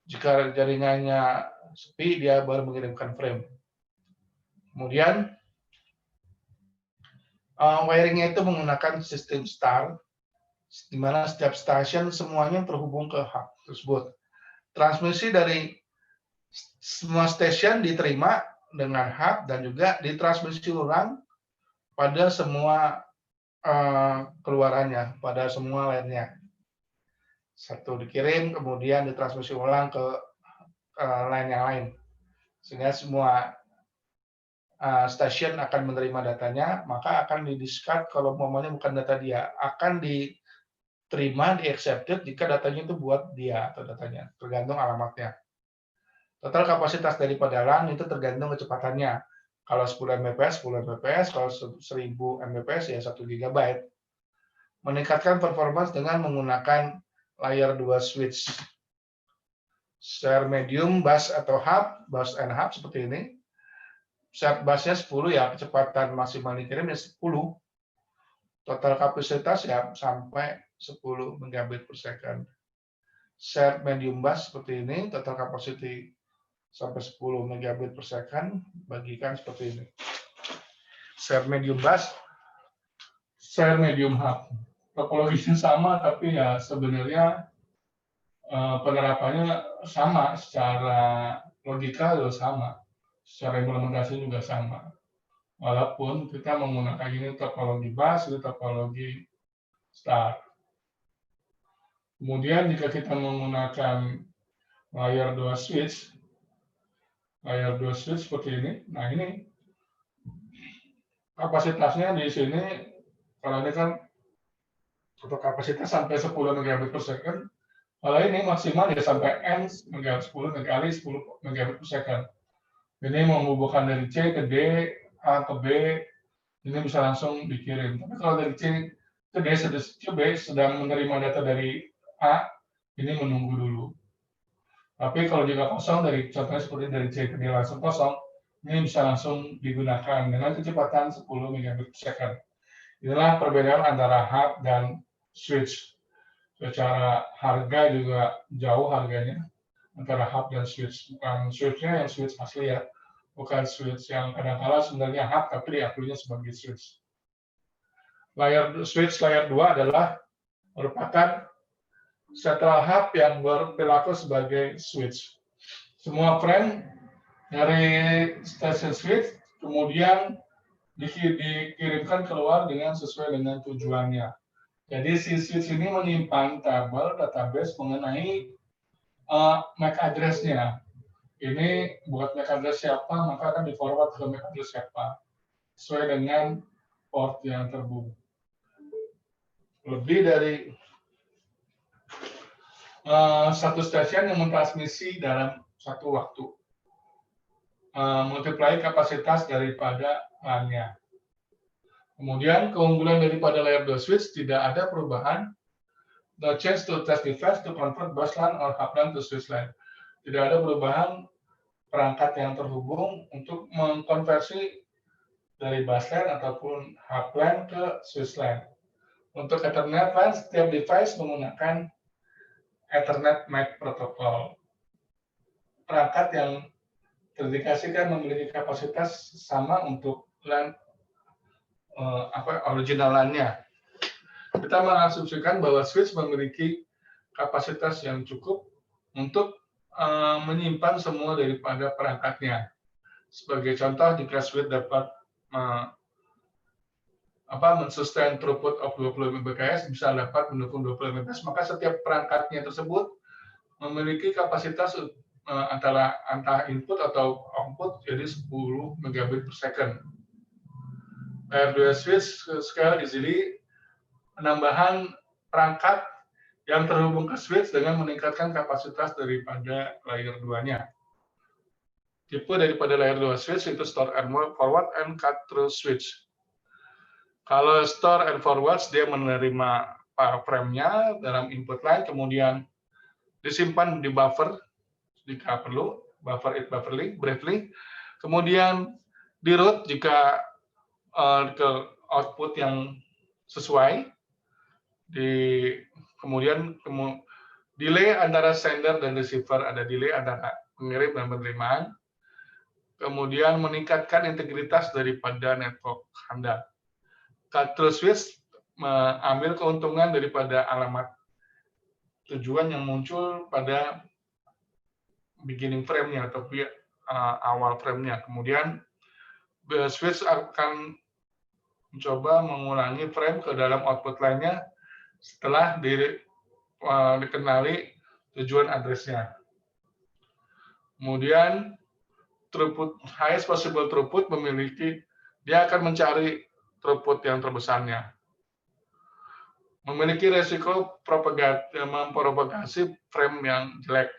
S1: Jika jaringannya sepi, dia baru mengirimkan frame. Kemudian wiringnya itu menggunakan sistem star, di mana setiap stasiun semuanya terhubung ke hub tersebut. Transmisi dari semua stasiun diterima dengan hub dan juga ditransmisi ulang pada semua keluarannya, pada semua lainnya. Satu dikirim, kemudian ditransmisi ulang ke line yang lain. Sehingga semua stasiun akan menerima datanya, maka akan di-discard kalau umpamanya bukan data dia. Akan diterima, di-accepted jika datanya itu buat dia atau datanya, tergantung alamatnya. Total kapasitas daripada LAN itu tergantung kecepatannya. Kalau 10 Mbps, 10 Mbps, kalau 1000 Mbps ya 1 GB. Meningkatkan performance dengan menggunakan layer 2 switch. Share medium, bus atau hub, bus and hub seperti ini. Share busnya 10 ya, kecepatan maksimal dikirim ya 10. Total kapasitas ya sampai 10 megabit per second. Share medium bus seperti ini, total capacity sampai 10 megabit per second, bagikan seperti ini. Share medium bus, share medium hub. Topologinya sama, tapi ya sebenarnya penerapannya sama, secara logika juga sama, secara implementasi juga sama. Walaupun kita menggunakan ini topologi bus, itu topologi star. Kemudian jika kita menggunakan layer 2 switch seperti ini, nah ini kapasitasnya di sini Kalau ini kan untuk kapasitas sampai 10 megabit per second, kalau ini maksimal ya sampai N megabit 10 kali 10 megabit per second. Ini menghubungkan dari C ke D, A ke B, ini bisa langsung dikirim. Tapi kalau dari C ke D, B sedang menerima data dari A, ini menunggu dulu. Tapi kalau juga kosong, dari contohnya seperti dari C ke D langsung kosong, ini bisa langsung digunakan dengan kecepatan 10 megabit per second. Inilah perbedaan antara hub dan switch. Secara harga juga jauh harganya antara hub dan switch. Bukan switch-nya yang switch asli ya, bukan switch yang kadang-kala sebenarnya hub tapi diakuinya sebagai switch. Switch layer 2 adalah merupakan central hub yang berperilaku sebagai switch. Semua frame dari station switch kemudian dikirimkan keluar dengan sesuai dengan tujuannya. Jadi si switch ini menyimpan tabel database mengenai MAC address-nya. Ini buat MAC address siapa, maka akan di-forward ke MAC address siapa. Sesuai dengan port yang terhubung. Lebih dari satu stasiun yang mentransmisi dalam satu waktu. Multiply kapasitas daripada LAN-nya. Kemudian keunggulan daripada layer 2 switch tidak ada perubahan. No change to test device to convert bus LAN or hub LAN to switch LAN. Tidak ada perubahan perangkat yang terhubung untuk mengkonversi dari bus LAN ataupun hub LAN ke switch LAN. Untuk Ethernet LAN, setiap device menggunakan Ethernet MAC protokol. Perangkat yang terdedikasikan memiliki kapasitas sama untuk LAN original LAN-nya. Kita mengasumsikan bahwa switch memiliki kapasitas yang cukup untuk menyimpan semua daripada perangkatnya. Sebagai contoh, jika switch dapat men-sustain throughput of 20 Mbps, bisa dapat mendukung 20 Mbps, maka setiap perangkatnya tersebut memiliki kapasitas antara input atau output jadi 10 megabit per second. Layer 2 switch scale easily penambahan perangkat yang terhubung ke switch dengan meningkatkan kapasitas daripada layer 2-nya. Tipe daripada layer 2 switch itu store and forward and cut through switch. Kalau store and forward, dia menerima frame-nya dalam input line, kemudian disimpan di buffer jika perlu, buffer it briefly, kemudian di route jika ke output yang sesuai, kemudian delay antara sender dan receiver, ada delay antara pengirim dan penerimaan, kemudian meningkatkan integritas daripada network Anda. Cut-through switch mengambil keuntungan daripada alamat tujuan yang muncul pada beginning frame-nya atau awal frame-nya. Kemudian switch akan mencoba mengulangi frame ke dalam output lainnya setelah dikenali tujuan address-nya. Kemudian throughput, highest possible throughput dia akan mencari throughput yang terbesarnya. Memiliki resiko mempropagasi frame yang jelek.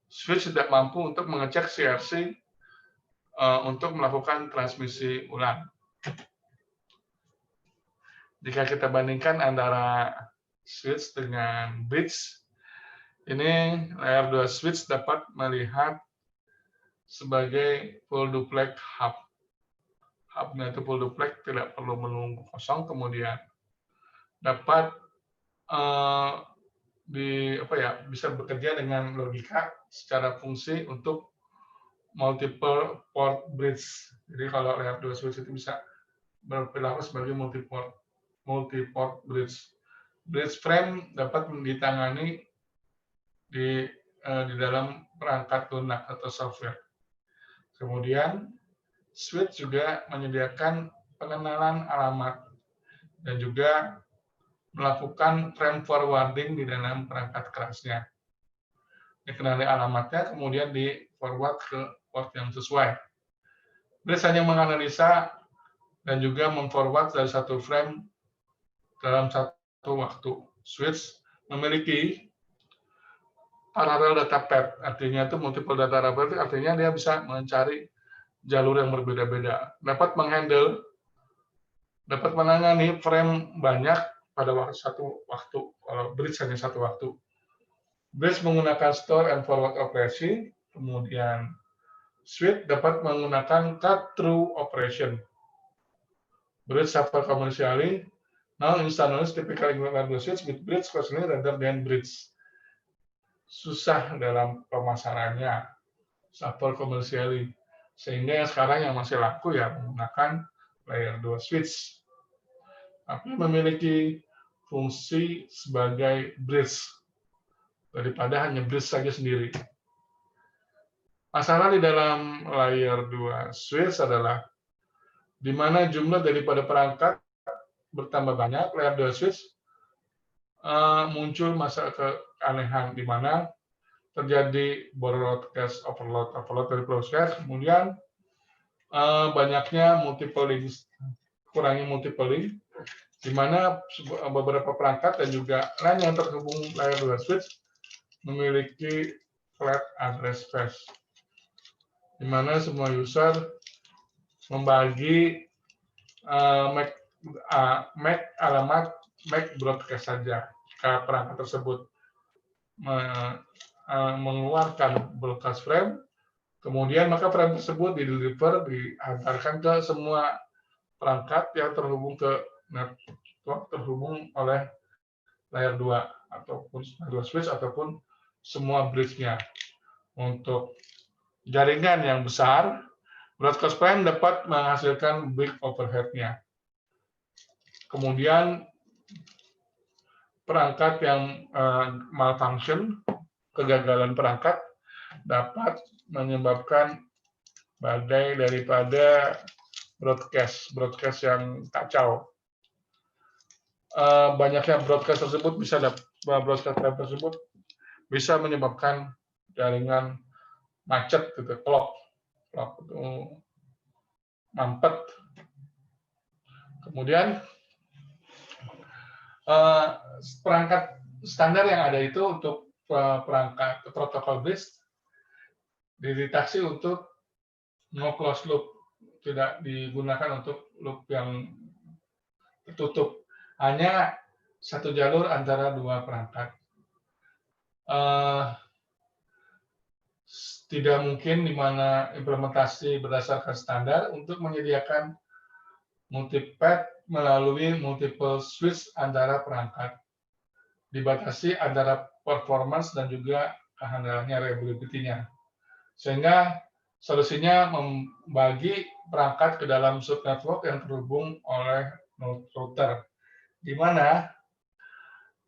S1: Switch tidak mampu untuk mengecek CRC untuk melakukan transmisi ulang. Jika kita bandingkan antara switch dengan bridge, ini layer 2 switch dapat melihat sebagai full duplex hub. Hubnya itu full duplex, tidak perlu menunggu kosong, kemudian dapat bisa bekerja dengan logika secara fungsi untuk multiple port bridge. Jadi kalau layer 2 switch itu bisa berperilaku sebagai multi-port bridge. Bridge frame dapat ditangani di dalam perangkat lunak atau software. Kemudian switch juga menyediakan pengenalan alamat dan juga melakukan frame forwarding di dalam perangkat kerasnya. Dikenali alamatnya, kemudian di forward ke port yang sesuai. Bridge hanya menganalisa dan juga memforward dari satu frame dalam satu waktu. Switch memiliki parallel data path, artinya itu multiple data path, artinya dia bisa mencari jalur yang berbeda-beda, dapat menangani frame banyak pada satu waktu, kalau bridge hanya satu waktu. Bridge menggunakan store and forward operasi, kemudian switch dapat menggunakan cut-through operation. Bridge suffer commercially. Now instant knowledge typically implement switch with bridge personally rather than bridge. Susah dalam pemasarannya, suffer commercially. Sehingga yang sekarang yang masih laku ya menggunakan layer 2 switch. Tapi memiliki fungsi sebagai bridge daripada hanya bridge saja sendiri. Masalah di dalam layer 2 switch adalah di mana jumlah daripada perangkat bertambah banyak, layer 2 switch muncul masalah keanehan di mana terjadi broadcast overload dari broadcast, kemudian banyaknya multiple link, kurangi multiple link, di mana beberapa perangkat dan juga LAN yang terhubung layer 2 switch memiliki flat address space, di mana semua user membagi MAC alamat MAC broadcast saja. Jika perangkat tersebut mengeluarkan broadcast frame, kemudian maka frame tersebut dihantarkan ke semua perangkat yang terhubung ke network terhubung oleh layer 2 ataupun layer 2 switch ataupun semua bridge-nya. Untuk jaringan yang besar, broadcast frame dapat menghasilkan big overhead-nya. Kemudian perangkat yang malfunction, kegagalan perangkat dapat menyebabkan badai daripada broadcast yang kacau. Banyaknya broadcast tersebut bisa menyebabkan jaringan macet, gitu, clock itu mampet. Kemudian perangkat standar yang ada itu untuk perangkat protokol bridge dideteksi untuk no closed loop, tidak digunakan untuk loop yang tertutup, hanya satu jalur antara dua perangkat. Tidak mungkin di mana implementasi berdasarkan standar untuk menyediakan multipath melalui multiple switch antara perangkat. Dibatasi antara performance dan juga kehandalannya, reliability-nya. Sehingga solusinya membagi perangkat ke dalam subnetwork yang terhubung oleh router, di mana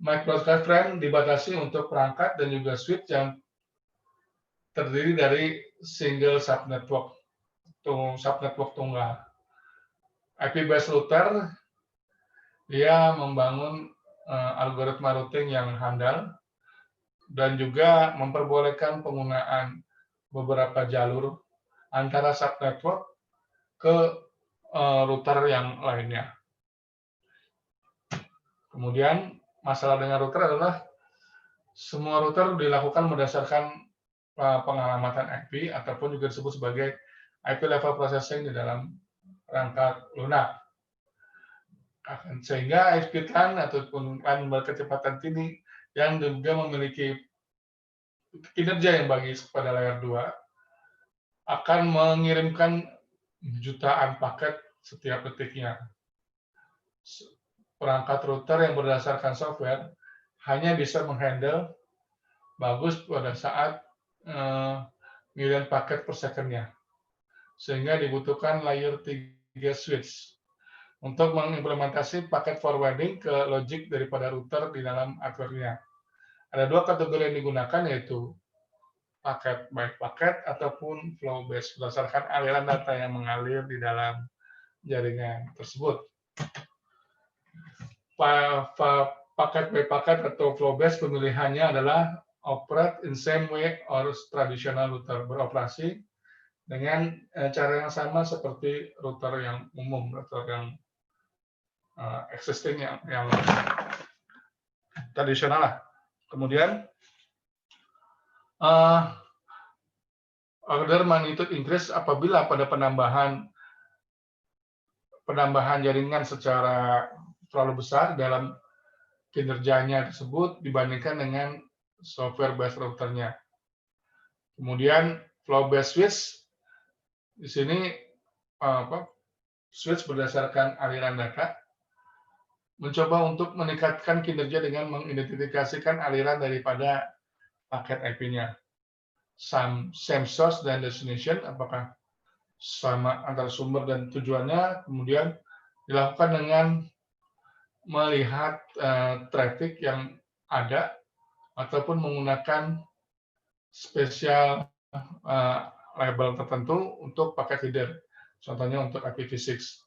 S1: MAC broadcast frame dibatasi untuk perangkat dan juga switch yang terdiri dari single subnetwork tunggal. IP-based router dia membangun algoritma routing yang handal dan juga memperbolehkan penggunaan beberapa jalur antara subnetwork ke router yang lainnya. Kemudian masalah dengan router adalah semua router dilakukan berdasarkan pengalamatan IP ataupun juga disebut sebagai IP level processing di dalam perangkat lunak. Sehingga high-speed LAN ataupun LAN berkecepatan tinggi yang juga memiliki kinerja yang bagus pada layer 2 akan mengirimkan jutaan paket setiap detiknya. Perangkat router yang berdasarkan software hanya bisa menghandle bagus pada saat miliaran paket per second-nya. Sehingga dibutuhkan layer 3 switch untuk mengimplementasi paket forwarding ke logic daripada router di dalam hardware-nya. Ada dua kategori yang digunakan, yaitu paket by paket ataupun flow based berdasarkan aliran data yang mengalir di dalam jaringan tersebut. Paket by paket atau flow based pemilihannya adalah operate in same way or traditional router, beroperasi dengan cara yang sama seperti router yang umum, router yang existing yang tradisional lah. Kemudian order magnitude increase apabila pada penambahan jaringan secara terlalu besar dalam kinerjanya tersebut dibandingkan dengan software based routernya. Kemudian flow based switch di sini switch berdasarkan aliran data mencoba untuk meningkatkan kinerja dengan mengidentifikasikan aliran daripada paket IP-nya. Same source dan destination, apakah sama antara sumber dan tujuannya, kemudian dilakukan dengan melihat traffic yang ada ataupun menggunakan spesial label tertentu untuk paket header, contohnya untuk IPv6.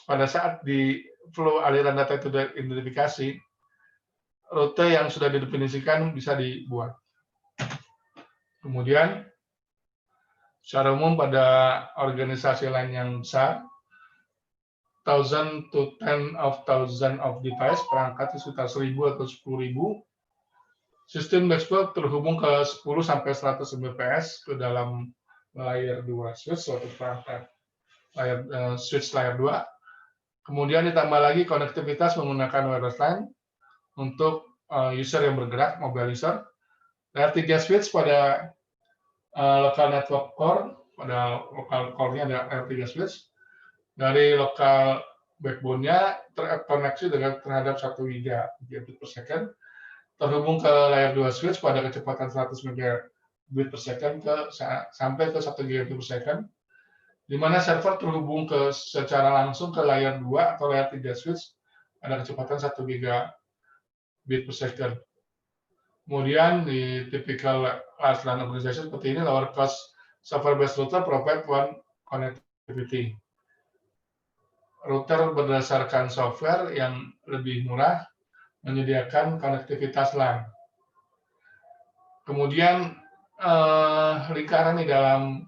S1: Pada saat di flow aliran data itu diidentifikasi, rute yang sudah didefinisikan bisa dibuat. Kemudian, secara umum pada organisasi lain yang besar, 1,000 to 10 of 1,000 of device, perangkat sekitar 1.000 atau 10.000, sistem network terhubung ke 10 sampai 100 Mbps ke dalam layer 2 switch suatu perangkat switch layer 2. Kemudian ditambah lagi konektivitas menggunakan wireless LAN untuk user yang bergerak, mobile user. Layer 3 switch pada local network core, pada local core-nya ada layer 3 switch. Dari lokal backbone-nya terkoneksi terhadap 1 gigabit per second, terhubung ke layer 2 switch pada kecepatan 100 megabit per second sampai ke 1 gigabit per second, di mana server terhubung secara langsung ke layer 2 atau layer 3 switch pada kecepatan 1 gigabit per second. Kemudian di typical large LAN organization seperti ini, lower cost software based router provide one connectivity. Router berdasarkan software yang lebih murah menyediakan konektivitas LAN. Kemudian lingkaran di dalam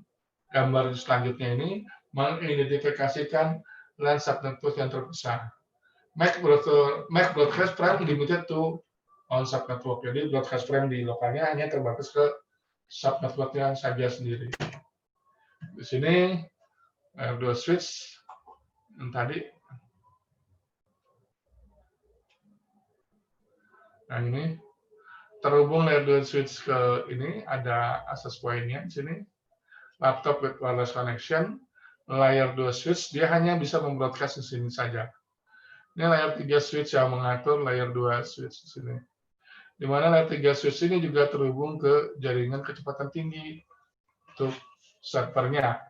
S1: gambar selanjutnya ini mengidentifikasikan LAN subnetwork yang terpisah. MAC broadcast frame limited to on subnetwork. Jadi broadcast frame di lokalnya hanya terbatas ke subnetworknya saja sendiri. Di sini layer 2 switch yang tadi. Nah ini terhubung layer 2 switch ke ini, ada access point-nya di sini. Laptop with wireless connection, layer 2 switch, dia hanya bisa membroadcast di sini saja. Ini layer 3 switch yang mengatur layer 2 switch di sini. Di mana layer 3 switch ini juga terhubung ke jaringan kecepatan tinggi untuk servernya.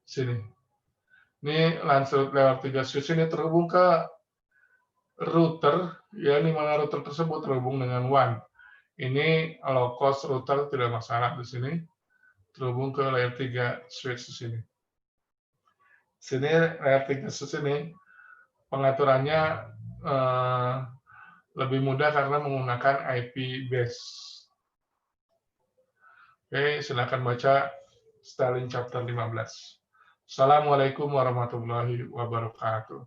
S1: Sini. Ini layer 3 switch ini terhubung ke router, ya, di mana router tersebut terhubung dengan WAN. Ini low cost router tidak masalah di sini. Terhubung ke layer 3 switch di sini. Sini layer 3 switch ini pengaturannya lebih mudah karena menggunakan IP base. Oke, silakan baca Starlink chapter 15. Assalamualaikum warahmatullahi wabarakatuh.